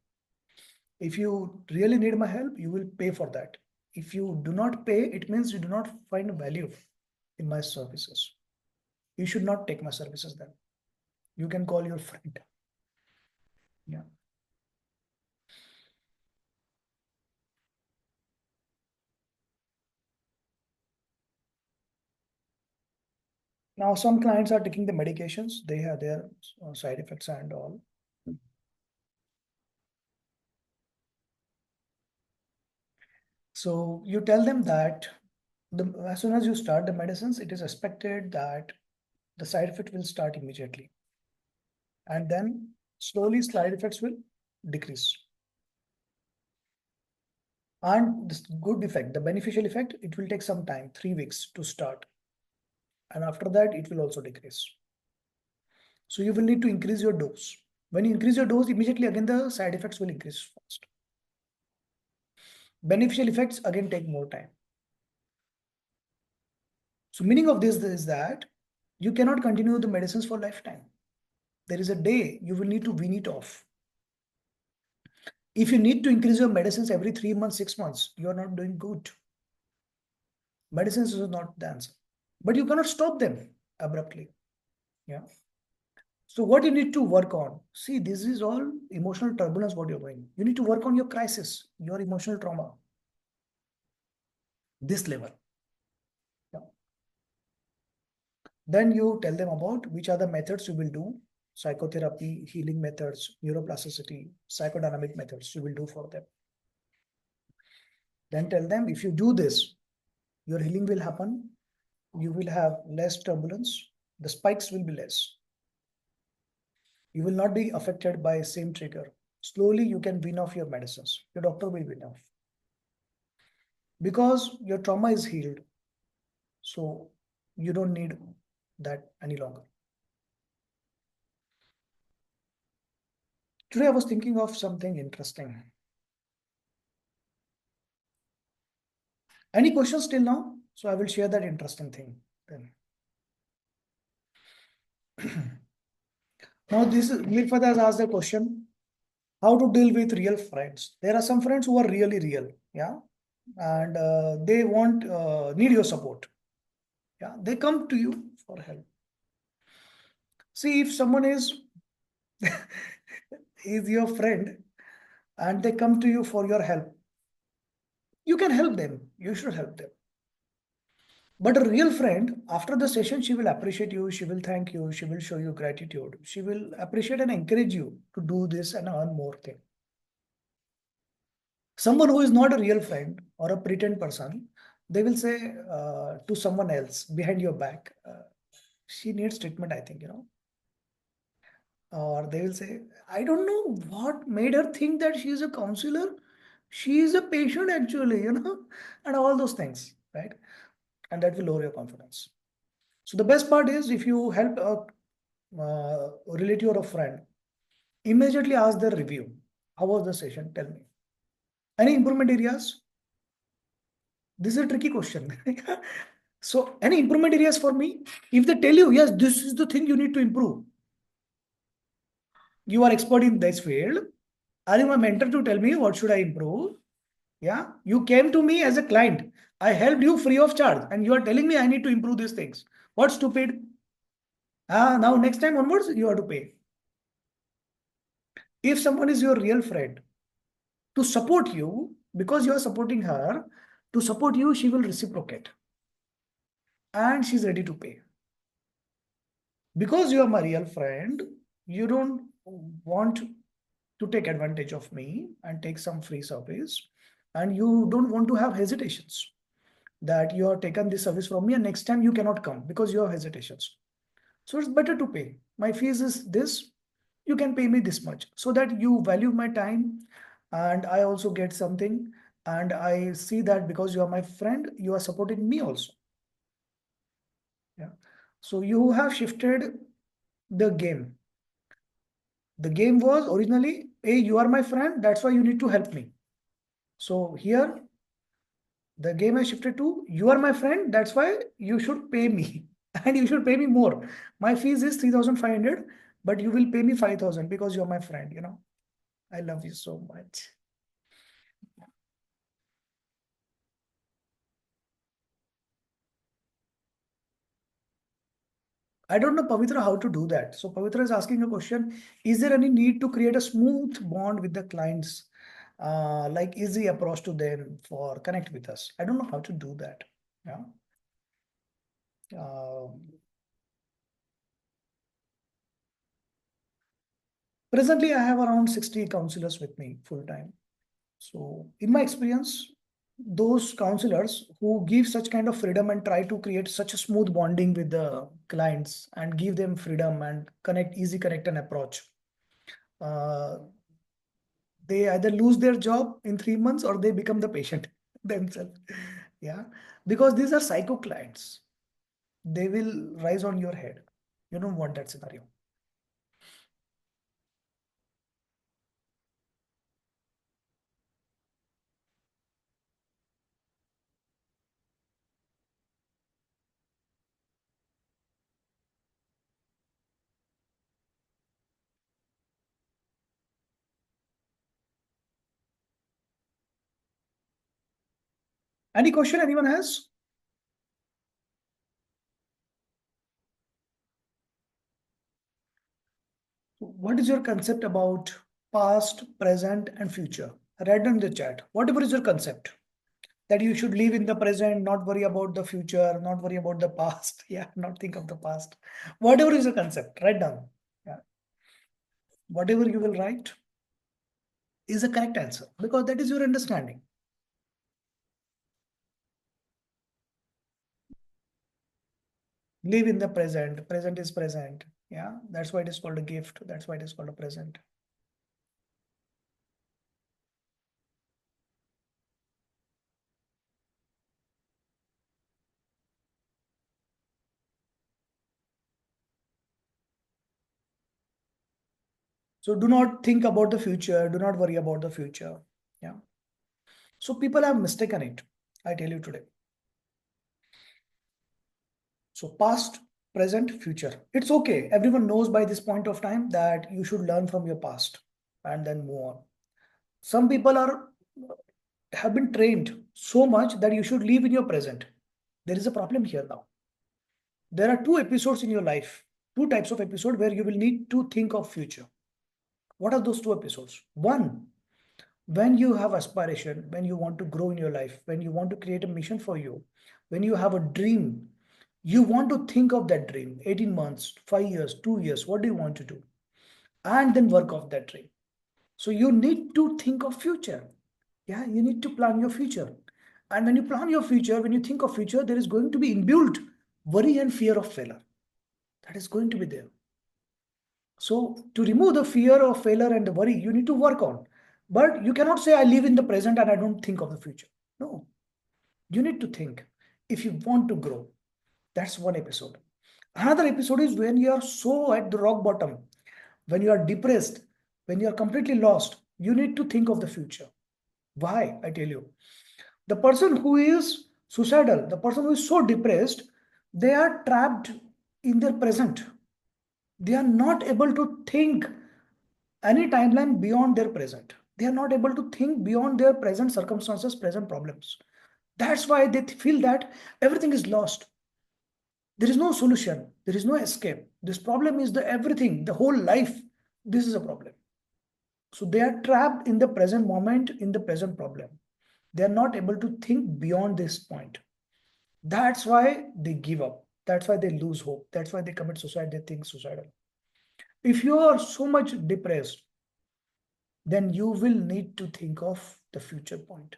[SPEAKER 1] If you really need my help, you will pay for that. If you do not pay, it means you do not find value in my services. You should not take my services then. You can call your friend. Yeah. Now, some clients are taking the medications. They have their side effects and all. So you tell them that as soon as you start the medicines, it is expected that the side effect will start immediately. And then slowly side effects will decrease. And this good effect, the beneficial effect, it will take some time, 3 weeks to start. And after that, it will also decrease. So you will need to increase your dose. When you increase your dose, immediately again the side effects will increase fast. Beneficial effects again take more time. So meaning of this is that you cannot continue the medicines for lifetime. There is a day you will need to wean it off. If you need to increase your medicines every 3 months, 6 months, you are not doing good. Medicines is not the answer. But you cannot stop them abruptly. Yeah. So what you need to work on? See, this is all emotional turbulence, what you're going. You need to work on your crisis, your emotional trauma, this level. Yeah. Then you tell them about which are the methods you will do. Psychotherapy, healing methods, neuroplasticity, psychodynamic methods you will do for them. Then tell them if you do this, your healing will happen. You will have less turbulence. The spikes will be less. You will not be affected by same trigger. Slowly you can wean off your medicines. Your doctor will wean off. Because your trauma is healed. So you don't need that any longer. Today I was thinking of something interesting. Any questions till now? So I will share that interesting thing then. Now this is Mirfat has asked the question, how to deal with real friends. There are some friends who are really real, yeah, and they want need your support. Yeah, they come to you for help. See, if someone is is your friend and they come to you for your help, you can help them. You should help them. But a real friend, after the session, she will appreciate you, she will thank you, she will show you gratitude, she will appreciate and encourage you to do this and earn more thing. Someone who is not a real friend or a pretend person, they will say to someone else behind your back, she needs treatment, I think, or they will say, I don't know what made her think that she is a counselor. She is a patient actually, and all those things, right? And that will lower your confidence. So the best part is if you help a relative or a friend, immediately ask their review. How was the session? Tell me. Any improvement areas? This is a tricky question. So any improvement areas for me? If they tell you, yes, this is the thing you need to improve. You are expert in this field. Are you my mentor to tell me what should I improve? Yeah. You came to me as a client. I helped you free of charge. And you are telling me I need to improve these things. What stupid? Now next time onwards, you have to pay. If someone is your real friend, to support you, because you are supporting her, to support you, she will reciprocate. And she's ready to pay. Because you are my real friend, you don't want to take advantage of me and take some free service. And you don't want to have hesitations that you have taken this service from me and next time you cannot come because you have hesitations. So it's better to pay. My fees is this. You can pay me this much so that you value my time and I also get something. And I see that because you are my friend, you are supporting me also. Yeah. So you have shifted the game. The game was originally, hey, you are my friend, that's why you need to help me. So here, the game has shifted to, you are my friend, that's why you should pay me. And you should pay me more. My fees is 3,500, but you will pay me 5,000 because you're my friend. I love you so much. I don't know, Pavitra, how to do that. So Pavitra is asking a question, is there any need to create a smooth bond with the clients? Like easy approach to them for connect with us. I don't know how to do that. Yeah. Presently, I have around 60 counselors with me full time. So in my experience, those counselors who give such kind of freedom and try to create such a smooth bonding with the clients and give them freedom and connect, easy connect and approach, uh, they either lose their job in 3 months or they become the patient themselves. Yeah, because these are psycho clients. They will rise on your head. You don't want that scenario. Any question anyone has? What is your concept about past, present, and future? Write down in the chat. Whatever is your concept that you should live in the present, not worry about the future, not worry about the past. Yeah, not think of the past. Whatever is your concept, write down. Yeah. Whatever you will write is a correct answer because that is your understanding. Live in the present. Present is present. Yeah, that's why it is called a gift. That's why it is called a present. So do not think about the future. Do not worry about the future. Yeah. So people have mistaken it. I tell you today. So past, present, future. It's okay. Everyone knows by this point of time that you should learn from your past and then move on. Some people are have been trained so much that you should live in your present. There is a problem here now. There are two episodes in your life, two types of episode where you will need to think of future. What are those two episodes? One, when you have aspiration, when you want to grow in your life, when you want to create a mission for you, when you have a dream, you want to think of that dream, 18 months, 5 years, 2 years, what do you want to do? And then work off that dream. So you need to think of future. Yeah, you need to plan your future. And when you plan your future, when you think of future, there is going to be inbuilt worry and fear of failure. That is going to be there. So to remove the fear of failure and the worry, you need to work on. But you cannot say, I live in the present and I don't think of the future. No, you need to think if you want to grow. That's one episode. Another episode is when you are so at the rock bottom, when you are depressed, when you are completely lost, you need to think of the future. Why? I tell you. The person who is suicidal, the person who is so depressed, they are trapped in their present. They are not able to think any timeline beyond their present. They are not able to think beyond their present circumstances, present problems. That's why they feel that everything is lost. There is no solution. There is no escape. This problem is the everything, the whole life. This is a problem. So they are trapped in the present moment, in the present problem. They are not able to think beyond this point. That's why they give up. That's why they lose hope. That's why they commit suicide. They think suicidal. If you are so much depressed, then you will need to think of the future point.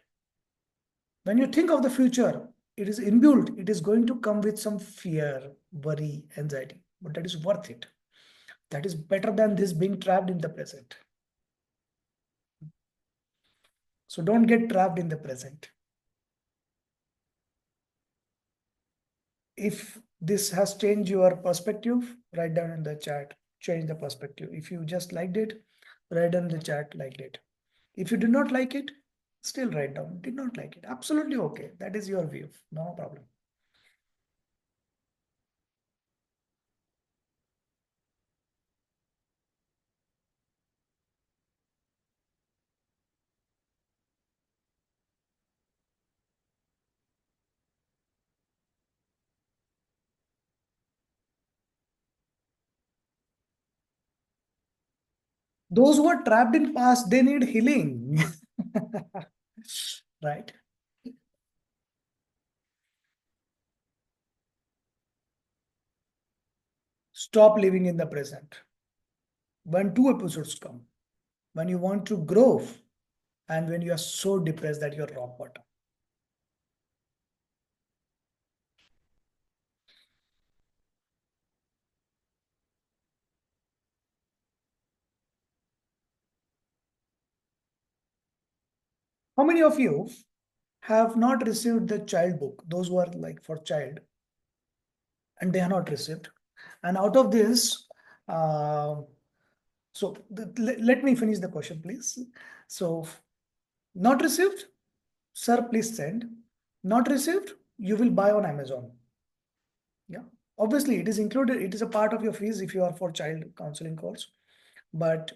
[SPEAKER 1] When you think of the future, it is inbuilt. It is going to come with some fear, worry, anxiety, but that is worth it. That is better than this being trapped in the present. So don't get trapped in the present. If this has changed your perspective, write down in the chat, change the perspective. If you just liked it, write down in the chat, liked it. If you did not like it, still write down, did not like it. Absolutely okay. That is your view. No problem. Those who are trapped in past, they need healing. Right? Stop living in the present. When two episodes come, when you want to grow and when you are so depressed that you're rock bottom. How many of you have not received the child book? Those who are like for child and they have not received. And out of this, let me finish the question, please. So, not received, sir, please send. Not received, you will buy on Amazon. Yeah, obviously, it is included. It is a part of your fees if you are for child counseling course, but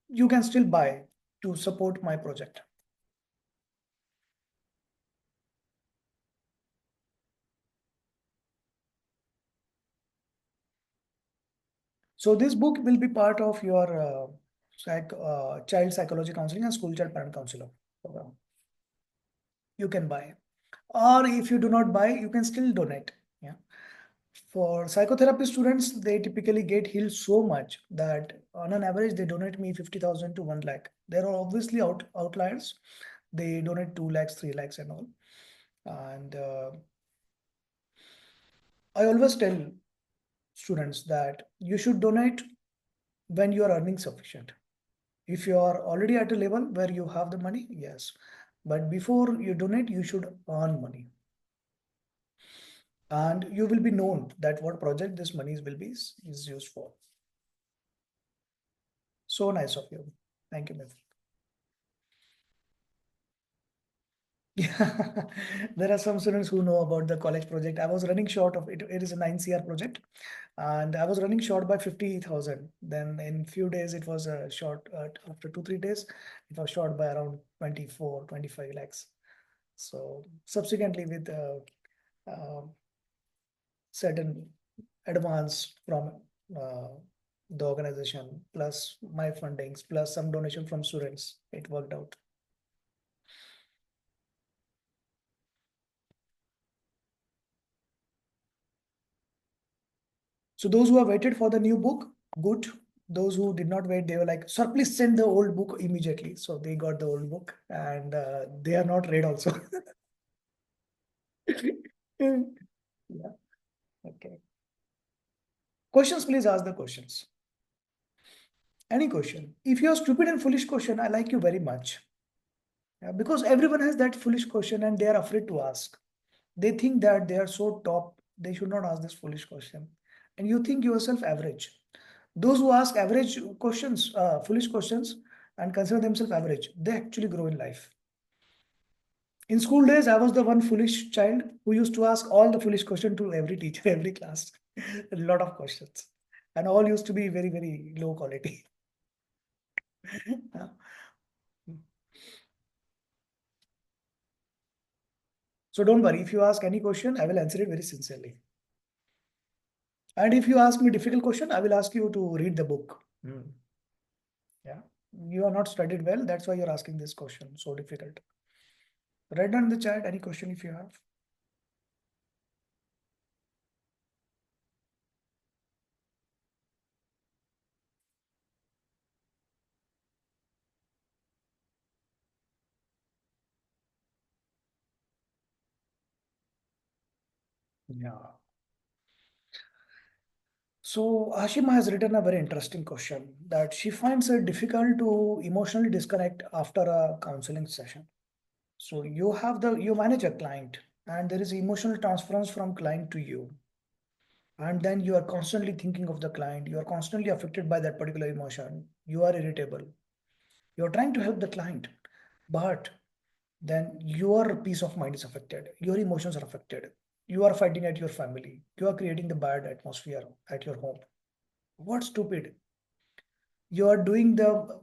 [SPEAKER 1] you can still buy to support my project. So this book will be part of your child psychology counseling and school child parent counselor program. You can buy, or if you do not buy, you can still donate. Yeah. For psychotherapy students, they typically get healed so much that on an average they donate me 50,000 to 1 lakh. There are obviously outliers. They donate 2 lakhs, 3 lakhs, and all. And I always tell students that you should donate when you are earning sufficient. If you are already at a level where you have the money, yes. But before you donate, you should earn money. And you will be known that what project this money is used for. So nice of you. Thank you, Mittal. Yeah, there are some students who know about the college project. I was running short of it. It is a 9 CR project, and I was running short by 50,000. Then in few days, it was short. After 2 3 days, it was short by around 24, 25 lakhs. So subsequently, with certain advance from uh, the organization, plus my fundings, plus some donation from students, it worked out. So those who have waited for the new book, good. Those who did not wait, they were like, sir, please send the old book immediately. So they got the old book, and they are not read also. Yeah. Okay. Questions, please ask the questions. Any question. If you are stupid and foolish question, I like you very much. Yeah, because everyone has that foolish question and they are afraid to ask. They think that they are so top, they should not ask this foolish question. And you think yourself average. Those who ask average questions, foolish questions, and consider themselves average, they actually grow in life. In school days, I was the one foolish child who used to ask all the foolish questions to every teacher, every class. A lot of questions. And all used to be very, very low quality. Yeah. So don't worry. If you ask any question, I will answer it very sincerely. And if you ask me difficult question, I will ask you to read the book. Yeah. You are not studied well. That's why you're asking this question. So difficult. Write down in the chat any question if you have. Yeah. So Ashima has written a very interesting question that she finds it difficult to emotionally disconnect after a counseling session. So you manage a client and there is emotional transference from client to you. And then you are constantly thinking of the client. You are constantly affected by that particular emotion. You are irritable. You are trying to help the client, but then your peace of mind is affected. Your emotions are affected. You are fighting at your family. You are creating the bad atmosphere at your home. What stupid? You are doing the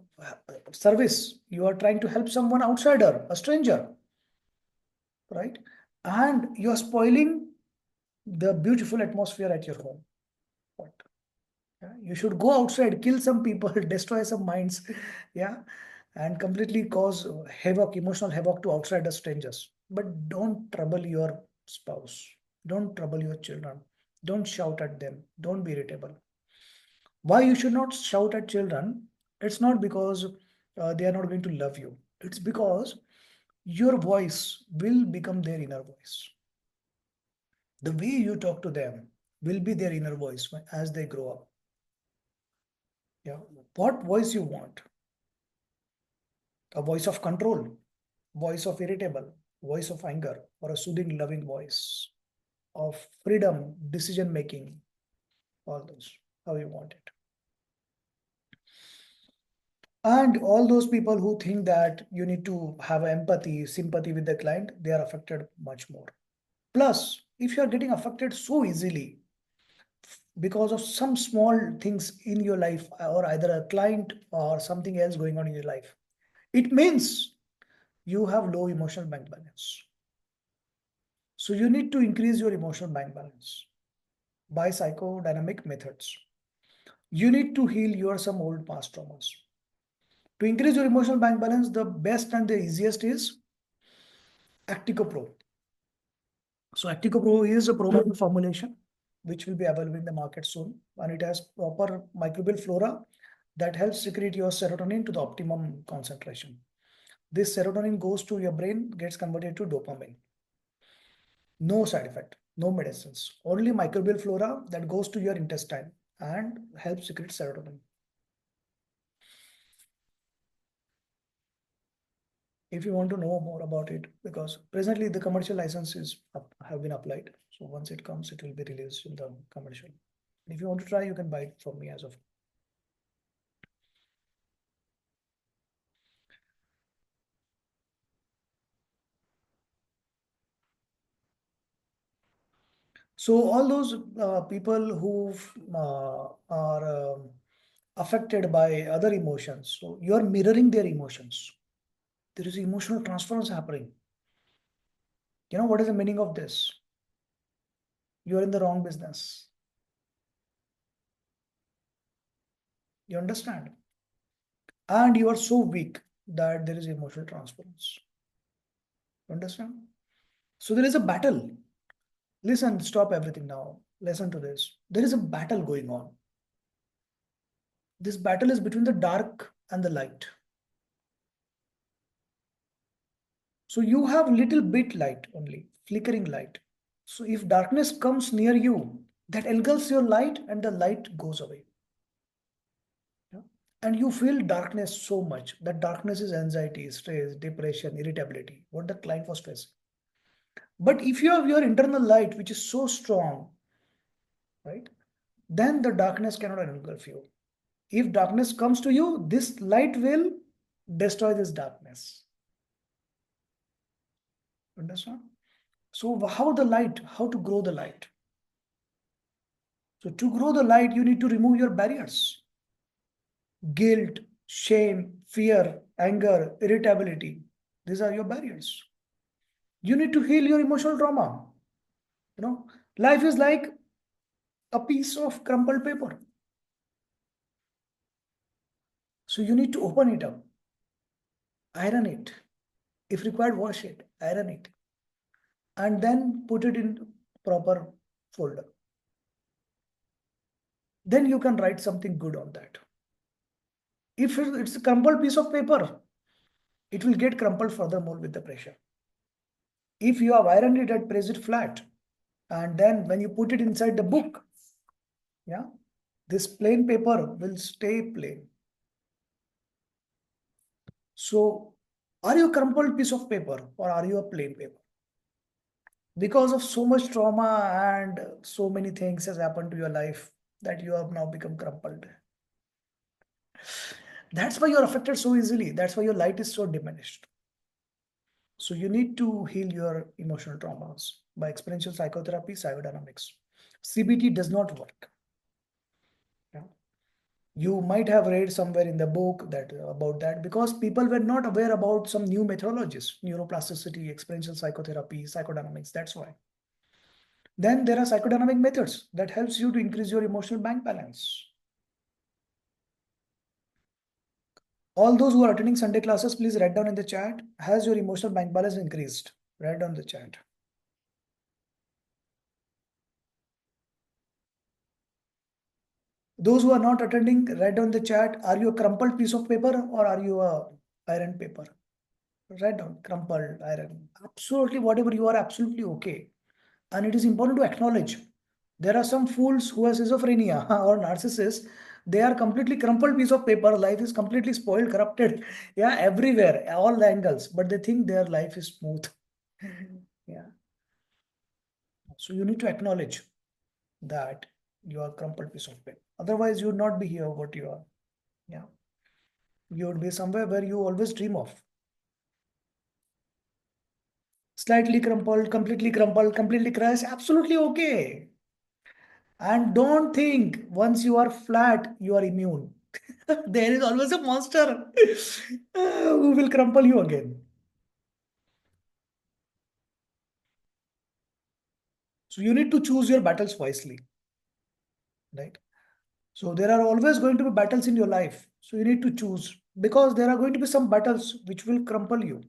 [SPEAKER 1] service. You are trying to help someone outsider, a stranger, right? And you are spoiling the beautiful atmosphere at your home. What? Yeah, you should go outside, kill some people, destroy some minds, yeah, and completely cause havoc, emotional havoc to outsider strangers. But don't trouble your spouse. Don't trouble your children. Don't shout at them. Don't be irritable. Why you should not shout at children? It's not because they are not going to love you. It's because your voice will become their inner voice. The way you talk to them will be their inner voice as they grow up. Yeah. What voice you want? A voice of control, voice of irritable, voice of anger, or a soothing, loving voice of freedom, decision making, all those, how you want it. And all those people who think that you need to have empathy, sympathy with the client, they are affected much more. Plus, if you are getting affected so easily because of some small things in your life, or either a client or something else going on in your life, it means you have low emotional bank balance. So you need to increase your emotional bank balance by psychodynamic methods. You need to heal your some old past traumas. To increase your emotional bank balance, the best and the easiest is Actico Pro. So Actico Pro is a probiotic formulation which will be available in the market soon, and it has proper microbial flora that helps secrete your serotonin to the optimum concentration. This serotonin goes to your brain, gets converted to dopamine. No side effect, no medicines, only microbial flora that goes to your intestine and helps secrete serotonin. If you want to know more about it, because presently the commercial licenses have been applied. So once it comes, it will be released in the commercial. If you want to try, you can buy it from me as of. So all those people who are affected by other emotions, so you are mirroring their emotions. There is emotional transference happening. You know what is the meaning of this? You are in the wrong business. You understand? And you are so weak that there is emotional transference. You understand? So there is a battle. Listen, stop everything now. Listen to this. There is a battle going on. This battle is between the dark and the light. So you have little bit light only, flickering light. So if darkness comes near you, that engulfs your light and the light goes away. Yeah? And you feel darkness so much. That darkness is anxiety, stress, depression, irritability, what the client was facing. But if you have your internal light, which is so strong, right, then the darkness cannot engulf you. If darkness comes to you, this light will destroy this darkness. Understand? So how the light? How to grow the light? So to grow the light, you need to remove your barriers. Guilt, shame, fear, anger, irritability. These are your barriers. You need to heal your emotional trauma. You know, life is like a piece of crumpled paper. So you need to open it up, iron it. If required, wash it, iron it, and then put it in proper folder. Then you can write something good on that. If it's a crumpled piece of paper, it will get crumpled furthermore with the pressure. If you have ironed it and pressed it flat, and then when you put it inside the book, yeah, this plain paper will stay plain. So, are you a crumpled piece of paper or are you a plain paper? Because of so much trauma and so many things has happened to your life that you have now become crumpled. That's why you're affected so easily. That's why your light is so diminished. So you need to heal your emotional traumas by experiential psychotherapy, psychodynamics. CBT does not work. Yeah. You might have read somewhere in the book that about that because people were not aware about some new methodologies, neuroplasticity, experiential psychotherapy, psychodynamics. That's why. Then there are psychodynamic methods that helps you to increase your emotional bank balance. All those who are attending Sunday classes, please write down in the chat, has your emotional bank balance increased? Write down the chat. Those who are not attending, write down the chat. Are you a crumpled piece of paper or are you a iron paper? Write down crumpled, iron. Absolutely, whatever you are, absolutely okay. And it is important to acknowledge. There are some fools who are schizophrenia or narcissists. They are completely crumpled piece of paper. Life is completely spoiled, corrupted. Yeah, everywhere, all the angles. But they think their life is smooth. Yeah. So you need to acknowledge that you are crumpled piece of paper. Otherwise, you would not be here what you are. Yeah. You would be somewhere where you always dream of. Slightly crumpled, completely crushed. Absolutely okay. And don't think once you are flat, you are immune. There is always a monster who will crumple you again. So you need to choose your battles wisely, right? So there are always going to be battles in your life. So you need to choose because there are going to be some battles which will crumple you.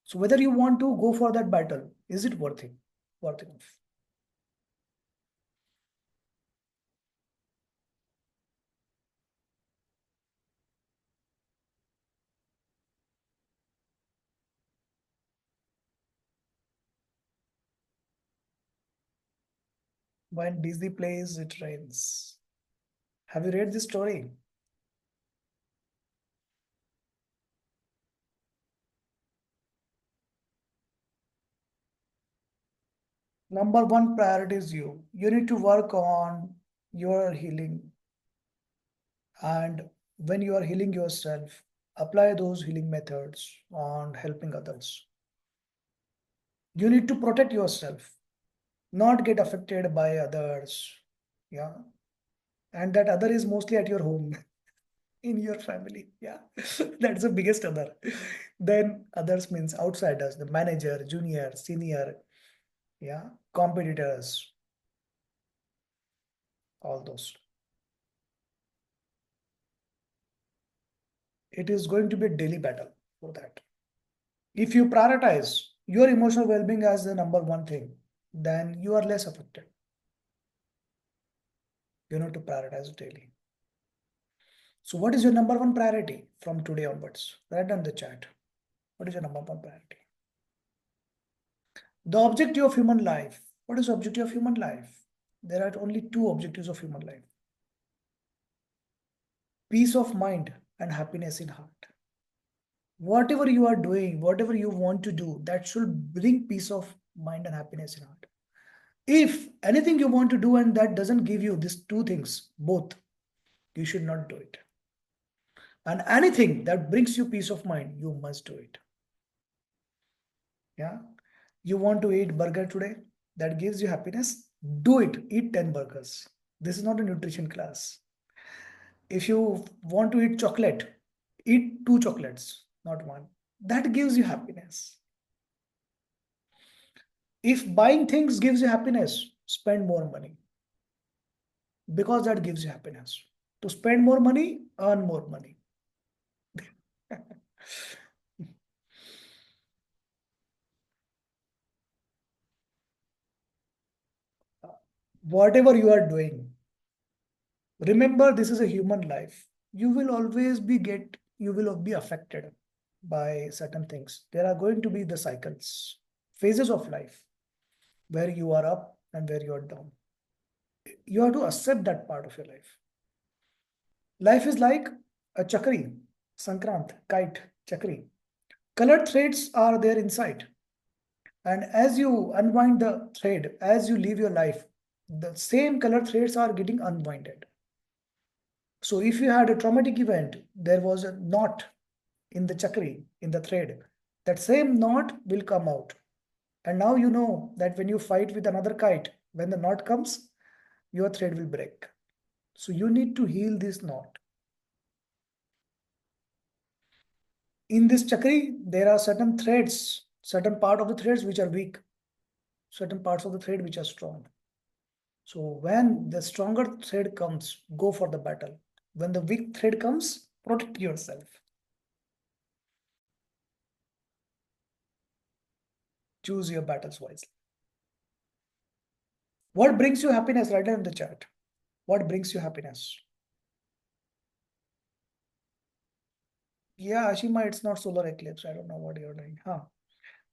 [SPEAKER 1] So whether you want to go for that battle, is it worth it? Worth enough? When Disney plays, it rains. Have you read this story? Number one priority is you. You need to work on your healing. And when you are healing yourself, apply those healing methods on helping others. You need to protect yourself, not get affected by others. Yeah. And that other is mostly at your home, in your family. Yeah. That's the biggest other. Then others means outsiders, the manager, junior, senior, yeah, competitors, all those. It is going to be a daily battle for that. If you prioritize your emotional well-being as the number one thing, then you are less affected. You need to prioritize daily. So what is your number one priority from today onwards? Write down the chat. What is your number one priority? The objective of human life. What is the objective of human life? There are only two objectives of human life. Peace of mind and happiness in heart. Whatever you are doing, whatever you want to do, that should bring peace of mind and happiness in heart. If anything you want to do and that doesn't give you these two things, both, you should not do it. And anything that brings you peace of mind, you must do it. Yeah. You want to eat burger today, that gives you happiness, do it. Eat 10 burgers. This is not a nutrition class. If you want to eat chocolate, eat 2 chocolates, not one. That gives you happiness. If buying things gives you happiness, spend more money because that gives you happiness. To spend more money, earn more money. Whatever you are doing, remember this is a human life. You will be affected by certain things. There are going to be the cycles, phases of life where you are up and where you are down. You have to accept that part of your life. Life is like a chakri, sankrant, kite, chakri. Colored threads are there inside. And as you unwind the thread, as you live your life, the same colored threads are getting unwinded. So if you had a traumatic event, there was a knot in the chakri, in the thread. That same knot will come out. And now you know that when you fight with another kite, when the knot comes, your thread will break. So you need to heal this knot. In this chakri, there are certain threads, certain part of the threads which are weak, certain parts of the thread which are strong. So when the stronger thread comes, go for the battle. When the weak thread comes, protect yourself. Choose your battles wisely. What brings you happiness? Write down in the chat. What brings you happiness? Yeah, Ashima, it's not solar eclipse. I don't know what you're doing. Huh?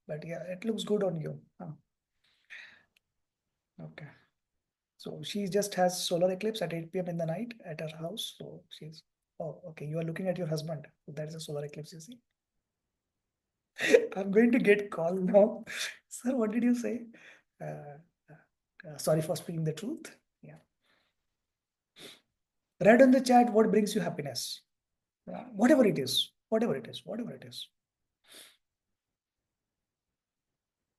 [SPEAKER 1] But yeah, it looks good on you. Huh? Okay. So she just has solar eclipse at 8 p.m. in the night at her house. So she's, oh, okay. You are looking at your husband. So that is a solar eclipse, you see. I'm going to get call now. Sir, what did you say? Sorry for speaking the truth. Yeah. Write on the chat what brings you happiness. Whatever it is. Whatever it is. Whatever it is.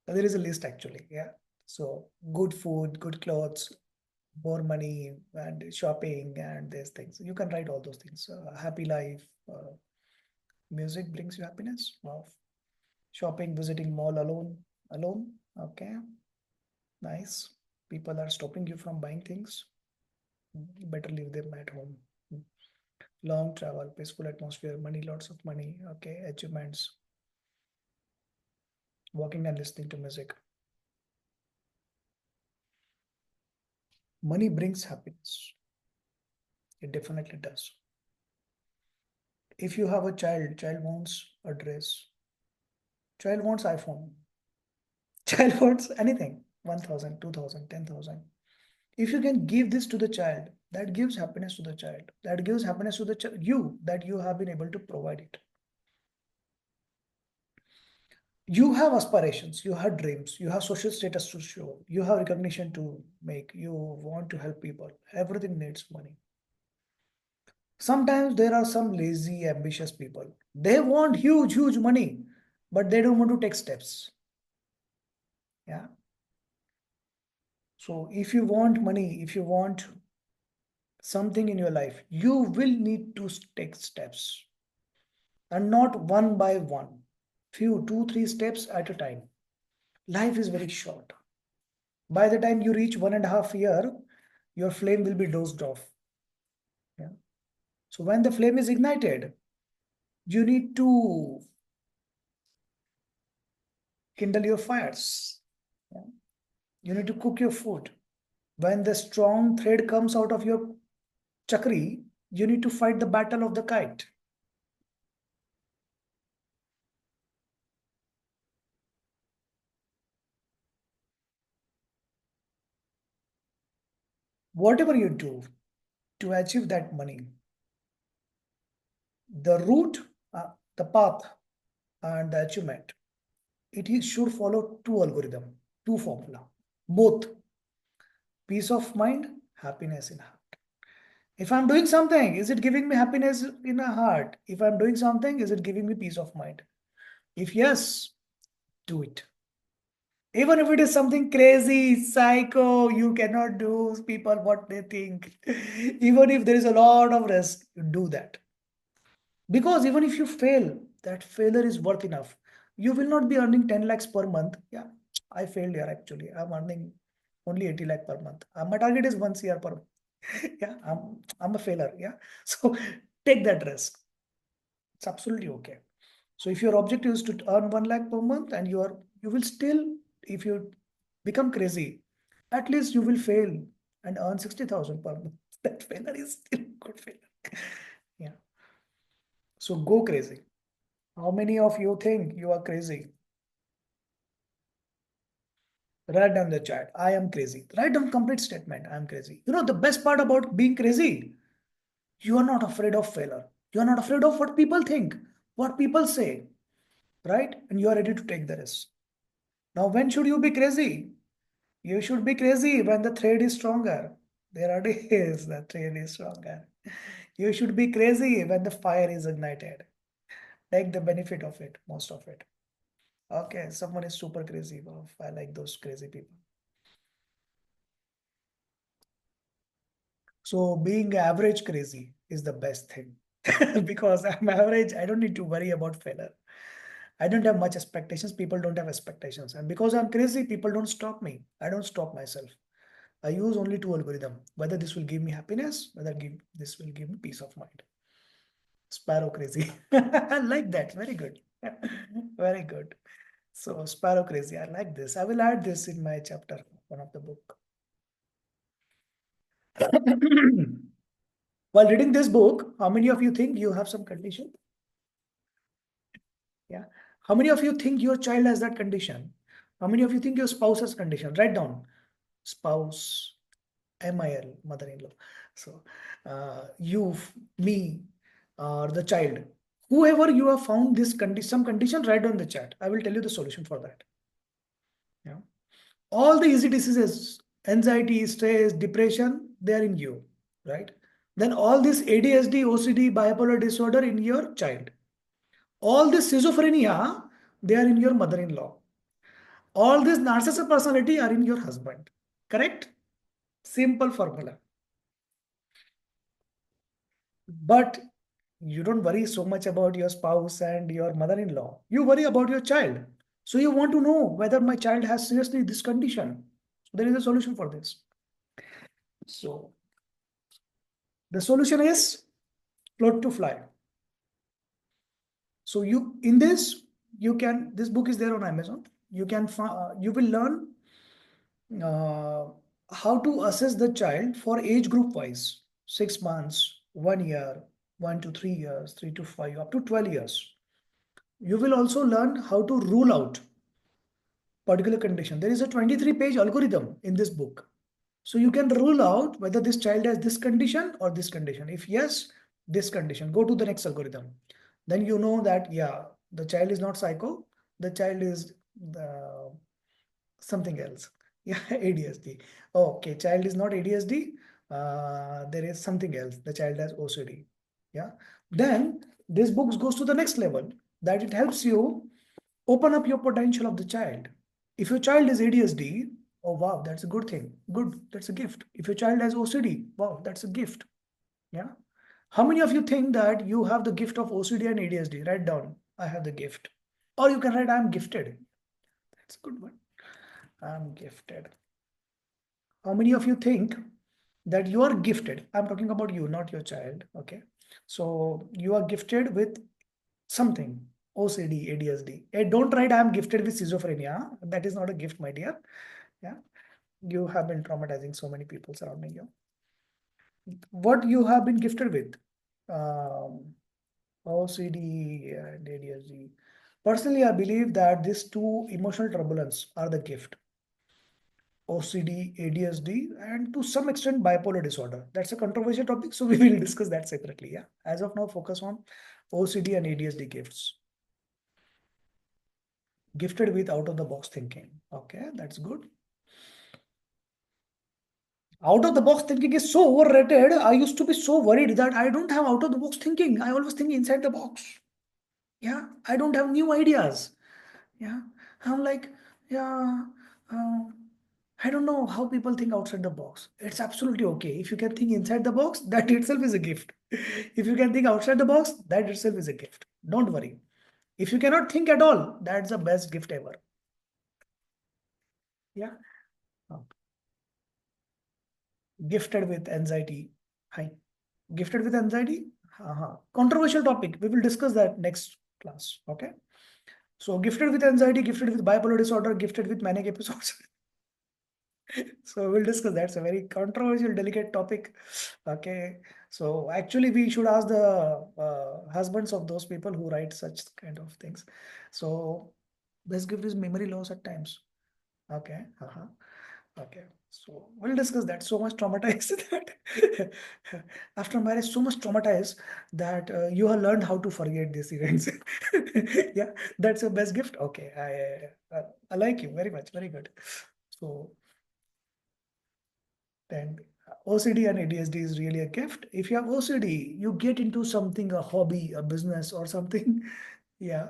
[SPEAKER 1] There is a list actually. Yeah. So good food, good clothes, more money, and shopping, and these things. You can write all those things. Happy life. Music brings you happiness. Wow. Shopping, visiting mall alone. Alone. Okay. Nice. People are stopping you from buying things. You better leave them at home. Long travel, peaceful atmosphere, money, lots of money. Okay. Achievements. Walking and listening to music. Money brings happiness. It definitely does. If you have a child wants a dress, child wants iPhone, child wants anything, 1,000, 2,000, 10,000. If you can give this to the child, that gives happiness to the child. That gives happiness to the you that you have been able to provide it. You have aspirations, you have dreams, you have social status to show, you have recognition to make, you want to help people. Everything needs money. Sometimes there are some lazy, ambitious people. They want huge, huge money, but they don't want to take steps. Yeah. So if you want money, if you want something in your life, you will need to take steps and not one by one. Few, 2, 3 steps at a time. Life is very short. By the time you reach 1.5 year, your flame will be dozed off. Yeah. So when the flame is ignited, you need to kindle your fires. Yeah. You need to cook your food. When the strong thread comes out of your chakri, You need to fight the battle of the kite. Whatever you do to achieve that money, the route, the path, and the achievement, should follow two algorithm, two formula, both peace of mind, happiness in heart. If I'm doing something, is it giving me happiness in a heart? If I'm doing something, is it giving me peace of mind? If yes, do it. Even if it is something crazy, psycho, you cannot do people what they think. Even if there is a lot of risk, you do that. Because even if you fail, that failure is worth enough. You will not be earning 10 lakhs per month. Yeah, I failed here actually. I'm earning only 80 lakh per month. My target is 1 CR per month. Yeah, I'm a failure. Yeah. So take that risk. It's absolutely okay. So if your objective is to earn 1 lakh per month and you will still, if you become crazy, at least you will fail and earn 60,000 per month. That failure is still good failure. Yeah. So go crazy. How many of you think you are crazy? Write down the chat. I am crazy. Write down complete statement. I am crazy. You know the best part about being crazy? You are not afraid of failure. You are not afraid of what people think, what people say, right? And you are ready to take the risk. Now, when should you be crazy? You should be crazy when the thread is stronger. There are days the thread is stronger. You should be crazy when the fire is ignited. Take the benefit of it, most of it. Okay, someone is super crazy. Wow, I like those crazy people. So being average crazy is the best thing. Because I'm average, I don't need to worry about failure. I don't have much expectations. People don't have expectations. And because I'm crazy, people don't stop me. I don't stop myself. I use only two algorithm. Whether this will give me happiness, this will give me peace of mind. Sparrow crazy. I like that. Very good. Very good. So sparrow crazy. I like this. I will add this in my chapter, one of the book. While reading this book, how many of you think you have some condition? Yeah. How many of you think your child has that condition? How many of you think your spouse has condition? Write down. Spouse, MIL, mother-in-law. So, you, me, or the child. Whoever you have found this condition, some condition, write down the chat. I will tell you the solution for that. Yeah. All the easy diseases, anxiety, stress, depression, they are in you, right? Then all this ADHD, OCD, bipolar disorder in your child. All this schizophrenia, they are in your mother-in-law. All this narcissistic personality are in your husband. Correct? Simple formula. But you don't worry so much about your spouse and your mother-in-law. You worry about your child. So you want to know whether my child has seriously this condition. So there is a solution for this. So the solution is float to fly. So you in this you can this book is there on Amazon. You will learn uh, how to assess the child for age group wise 6 months, 1 year, 1 to 3 years, 3 to 5, up to 12 years. You will also learn how to rule out particular condition. There is a 23-page algorithm in this book. So you can rule out whether this child has this condition or this condition. If yes, this condition, go to the next algorithm. Then you know that, yeah, the child is not psycho, the child is the something else. Yeah, ADHD. Oh, okay, child is not ADHD. There is something else. The child has OCD. Yeah. Then this book goes to the next level that it helps you open up your potential of the child. If your child is ADHD, oh wow, that's a good thing. Good, that's a gift. If your child has OCD, wow, that's a gift. Yeah. How many of you think that you have the gift of OCD and ADHD? Write down, I have the gift. Or you can write, I'm gifted. That's a good one. I'm gifted. How many of you think that you are gifted? I'm talking about you, not your child. Okay. So you are gifted with something, OCD, ADHD. Don't write I'm gifted with schizophrenia. That is not a gift, my dear. Yeah. You have been traumatizing so many people surrounding you. what you have been gifted with. Um, OCD and ADHD. Personally, I believe that these two emotional turbulence are the gift. OCD, ADHD, and to some extent bipolar disorder. That's a controversial topic, so we will discuss that separately. Yeah. As of now, focus on OCD and ADHD gifts. Gifted with out of the box thinking. Okay, that's good. Out of the box thinking is so overrated. I used to be so worried that I don't have out of the box thinking. I always think inside the box. Yeah, I don't have new ideas. Yeah, I'm like, yeah, uh, I don't know how people think outside the box. It's absolutely okay. If you can think inside the box, that itself is a gift. If you can think outside the box, that itself is a gift. Don't worry. If you cannot think at all, that's the best gift ever. Yeah. Oh. Gifted with anxiety. Hi. Gifted with anxiety? Controversial topic. We will discuss that next class. Okay. So gifted with anxiety, gifted with bipolar disorder, gifted with manic episodes. So we'll discuss that. It's a very controversial, delicate topic. Okay. So actually, we should ask the husbands of those people who write such kind of things. So best gift is memory loss at times. Okay. Okay. So we'll discuss that. So much traumatized that after marriage, so much traumatized that you have learned how to forget these events. Yeah, that's your best gift. Okay. I like you very much. Very good. So then OCD and ADHD is really a gift. If you have OCD, you get into something, a hobby, a business, or something. Yeah.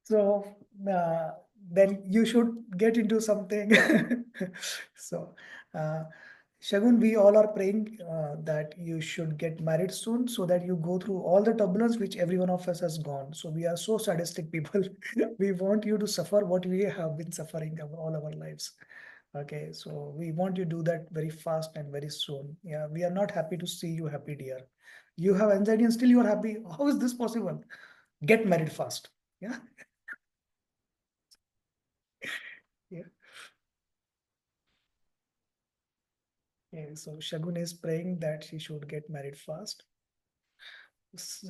[SPEAKER 1] So uh, then you should get into something. So, uh, Shagun, we all are praying that you should get married soon so that you go through all the turbulence which every one of us has gone. So we are so sadistic people. We want you to suffer what we have been suffering all our lives. Okay, so we want you to do that very fast and very soon. Yeah, we are not happy to see you happy, dear. You have anxiety and still you are happy. How is this possible? Get married fast. Yeah. Yeah. Okay, so Shagun is praying that she should get married fast.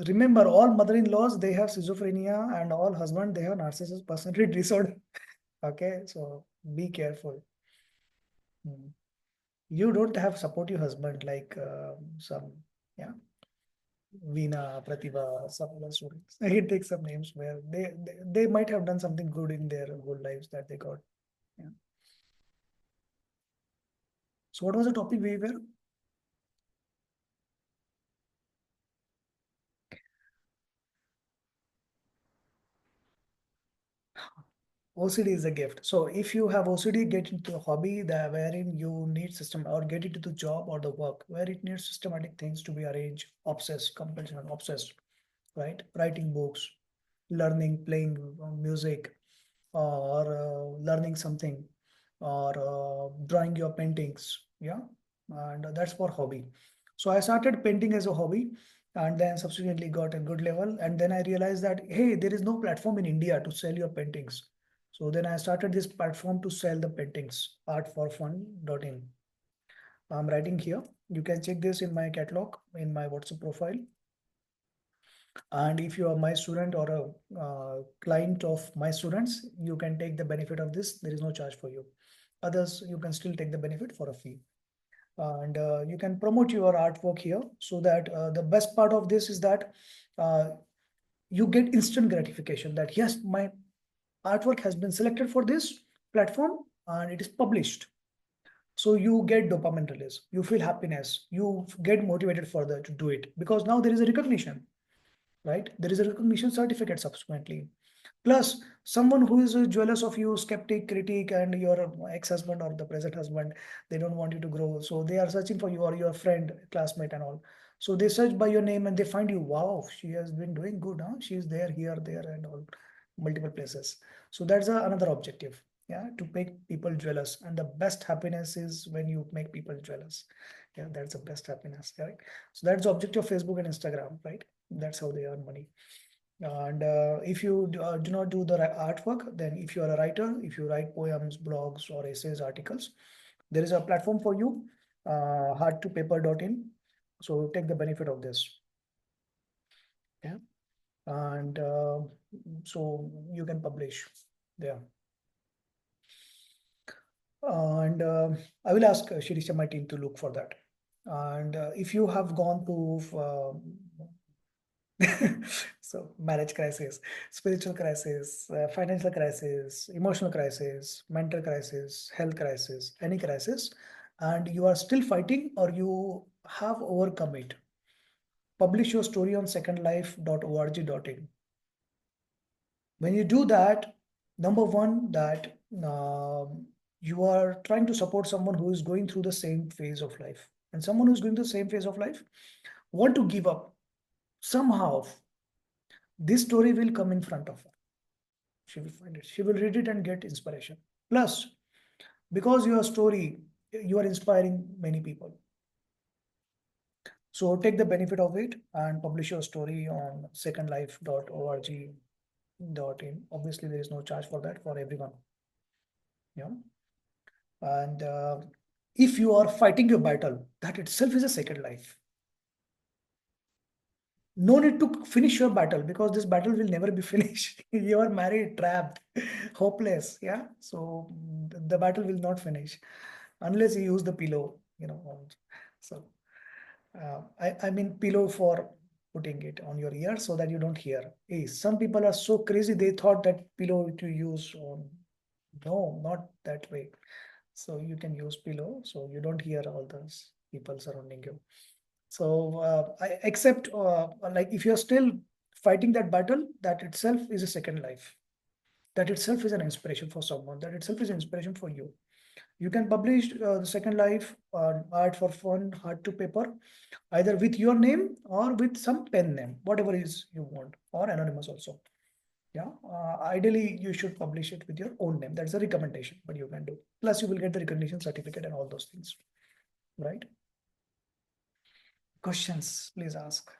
[SPEAKER 1] Remember, all mother-in-laws they have schizophrenia, and all husband they have narcissistic personality disorder. Okay, so be careful. Hmm. You don't have supportive husband like some, yeah, Veena, Pratibha, some other students. I can take some names where they might have done something good in their whole lives that they got. Yeah. So what was the topic we were? OCD is a gift. So if you have OCD, get into a hobby that wherein you need system or get into the job or the work where it needs systematic things to be arranged, obsessed, compulsion, obsessed, right? Writing books, learning, playing music, or learning something, or drawing your paintings. Yeah, and that's for hobby. So I started painting as a hobby, and then subsequently got a good level. And then I realized that hey, there is no platform in India to sell your paintings. So then I started this platform to sell the paintings, artforfun.in. I'm writing here. You can check this in my catalog in my WhatsApp profile. And if you are my student or a client of my students, you can take the benefit of this. There is no charge for you. Others, you can still take the benefit for a fee. And you can promote your artwork here so that the best part of this is that uh, you get instant gratification that yes, my artwork has been selected for this platform and it is published. So you get dopamine release, you feel happiness, you get motivated further to do it because now there is a recognition, right? There is a recognition certificate subsequently. Plus, someone who is jealous of you, skeptic, critic, and your ex-husband or the present husband, they don't want you to grow. So they are searching for you or your friend, classmate, and all. So they search by your name and they find you. Wow, she has been doing good, huh? She's there, here, there, and all multiple places. So that's another objective. Yeah, to make people jealous. And the best happiness is when you make people jealous. Yeah, that's the best happiness, right? So that's the objective of Facebook and Instagram, right? That's how they earn money. And if you do not do the artwork, then if you are a writer, if you write poems, blogs, or essays, articles, there is a platform for you, heart2paper.in. So take the benefit of this. Yeah. And so you can publish there. And I will ask Shirisha, my team, to look for that. And if you have gone to so marriage crisis, spiritual crisis, financial crisis, emotional crisis, mental crisis, health crisis, any crisis, and you are still fighting or you have overcome it, publish your story on secondlife.org.in. When you do that, number one, that you are trying to support someone who is going through the same phase of life, and someone who's going through the same phase of life want to give up. Somehow this story will come in front of her. She will find it, she will read it and get inspiration. Plus, because your story, you are inspiring many people, so take the benefit of it and publish your story on secondlife.org.in. Obviously there is no charge for that for everyone. Yeah. And if you are fighting your battle, that itself is a second life. No need to finish your battle, because this battle will never be finished. You are married, trapped, hopeless. Yeah. So the battle will not finish unless you use the pillow, So I mean pillow for putting it on your ear so that you don't hear. Hey, some people are so crazy, they thought that pillow to use on. No, not that way. So you can use pillow so you don't hear all those people surrounding you. So I accept, like if you're still fighting that battle, that itself is a second life. That itself is an inspiration for someone. That itself is an inspiration for you. You can publish the second life on art for fun, heart to paper, either with your name or with some pen name, whatever is you want, or anonymous also. Yeah. Ideally, you should publish it with your own name. That's a recommendation, but you can do. Plus, you will get the recognition certificate and all those things. Right? Questions, please ask.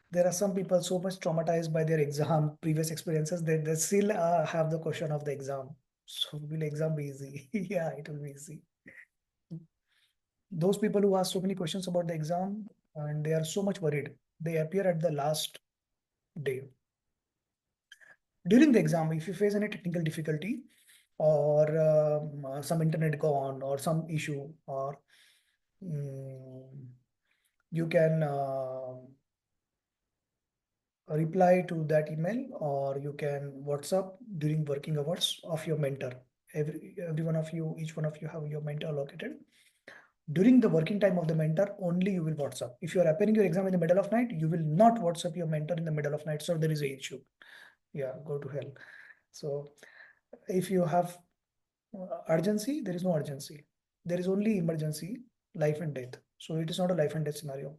[SPEAKER 1] There are some people so much traumatized by their exam previous experiences that they still have the question of the exam. So will exam be easy? Yeah, it will be easy. Those people who ask so many questions about the exam and they are so much worried, they appear at the last day. During the exam, if you face any technical difficulty or some internet gone or some issue, or you can reply to that email, or you can WhatsApp during working hours of your mentor. Every one of you, each one of you have your mentor located. During the working time of the mentor, only you will WhatsApp. If you are appearing your exam in the middle of night, you will not WhatsApp your mentor in the middle of night. So there is a issue. Yeah, go to hell. So if you have urgency, there is no urgency. There is only emergency, life and death. So it is not a life and death scenario.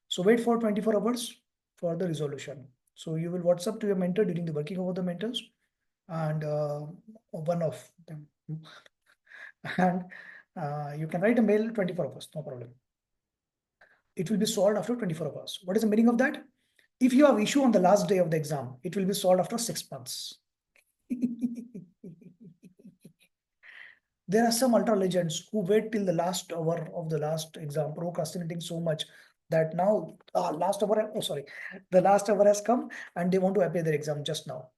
[SPEAKER 1] So wait for 24 hours for the resolution. So you will WhatsApp to your mentor during the working hour of the mentors, and one of them. And you can write a mail 24 hours, no problem. It will be solved after 24 hours. What is the meaning of that? If you have issue on the last day of the exam, it will be solved after 6 months. There are some ultra legends who wait till the last hour of the last exam, procrastinating so much that now, last hour, oh sorry, the last hour has come and they want to appear their exam just now.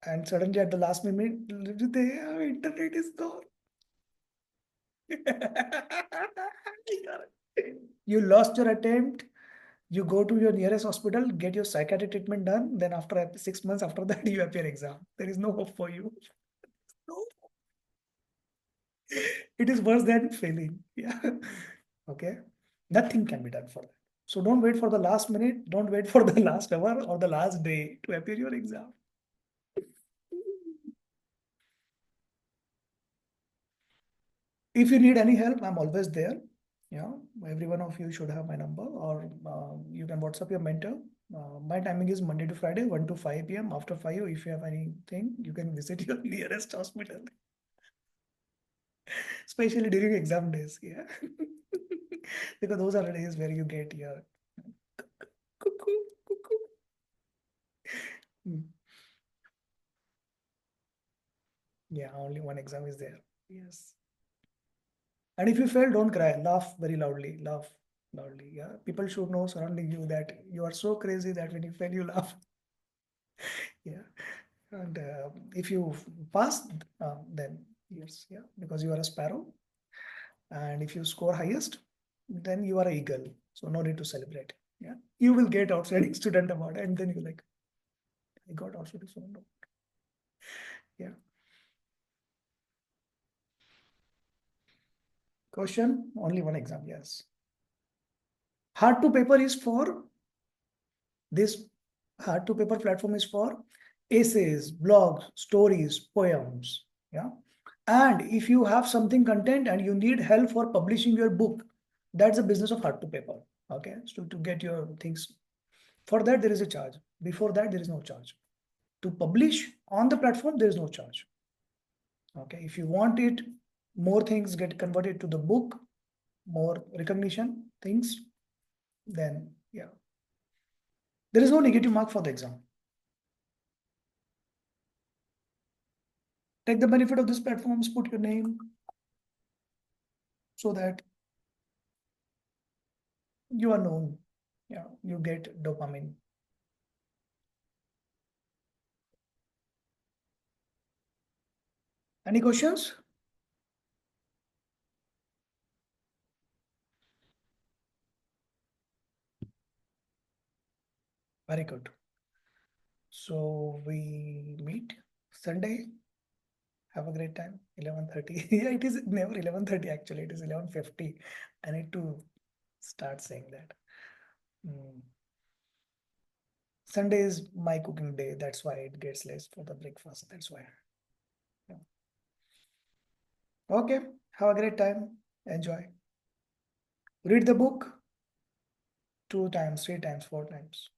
[SPEAKER 1] And suddenly at the last minute, their internet is gone. You lost your attempt. You go to your nearest hospital, get your psychiatric treatment done. Then after 6 months after that, you appear exam. There is no hope for you. No. It is worse than failing. Yeah. Okay. Nothing can be done for that. So don't wait for the last minute. Don't wait for the last hour or the last day to appear your exam. If you need any help, I'm always there. Yeah, every one of you should have my number, or you can WhatsApp your mentor. My timing is Monday to Friday, 1 to 5 p.m. After 5, if you have anything, you can visit your nearest hospital, especially during exam days. Yeah, because those are the days where you get your cuckoo, cuckoo. Mm. Yeah, only one exam is there. Yes. And if you fail, don't cry. Laugh very loudly. Laugh loudly. Yeah. People should know surrounding you that you are so crazy that when you fail, you laugh. Yeah. And if you pass, then yes, yeah, because you are a sparrow. And if you score highest, then you are an eagle. So no need to celebrate. Yeah. You will get outstanding student award, and then you like, I got outstanding student award. Yeah. Question, only one exam. Yes. Hard to paper is for this hard to paper platform is for essays, blogs, stories, poems. Yeah. And if you have something content and you need help for publishing your book, that's the business of hard to paper. Okay. So to get your things, for that, there is a charge. Before that, there is no charge. To publish on the platform, there is no charge. Okay. If you want it, more things get converted to the book, more recognition things, then yeah. There is no negative mark for the exam. Take the benefit of these platforms, put your name so that you are known. Yeah, you get dopamine. Any questions? Very good. So we meet Sunday. Have a great time. 11:30. Yeah, it is never 11:30 actually. It is 11:50. I need to start saying that. Mm. Sunday is my cooking day. That's why it gets less for the breakfast. That's why. Yeah. Okay. Have a great time. Enjoy. Read the book 2 times, 3 times, 4 times.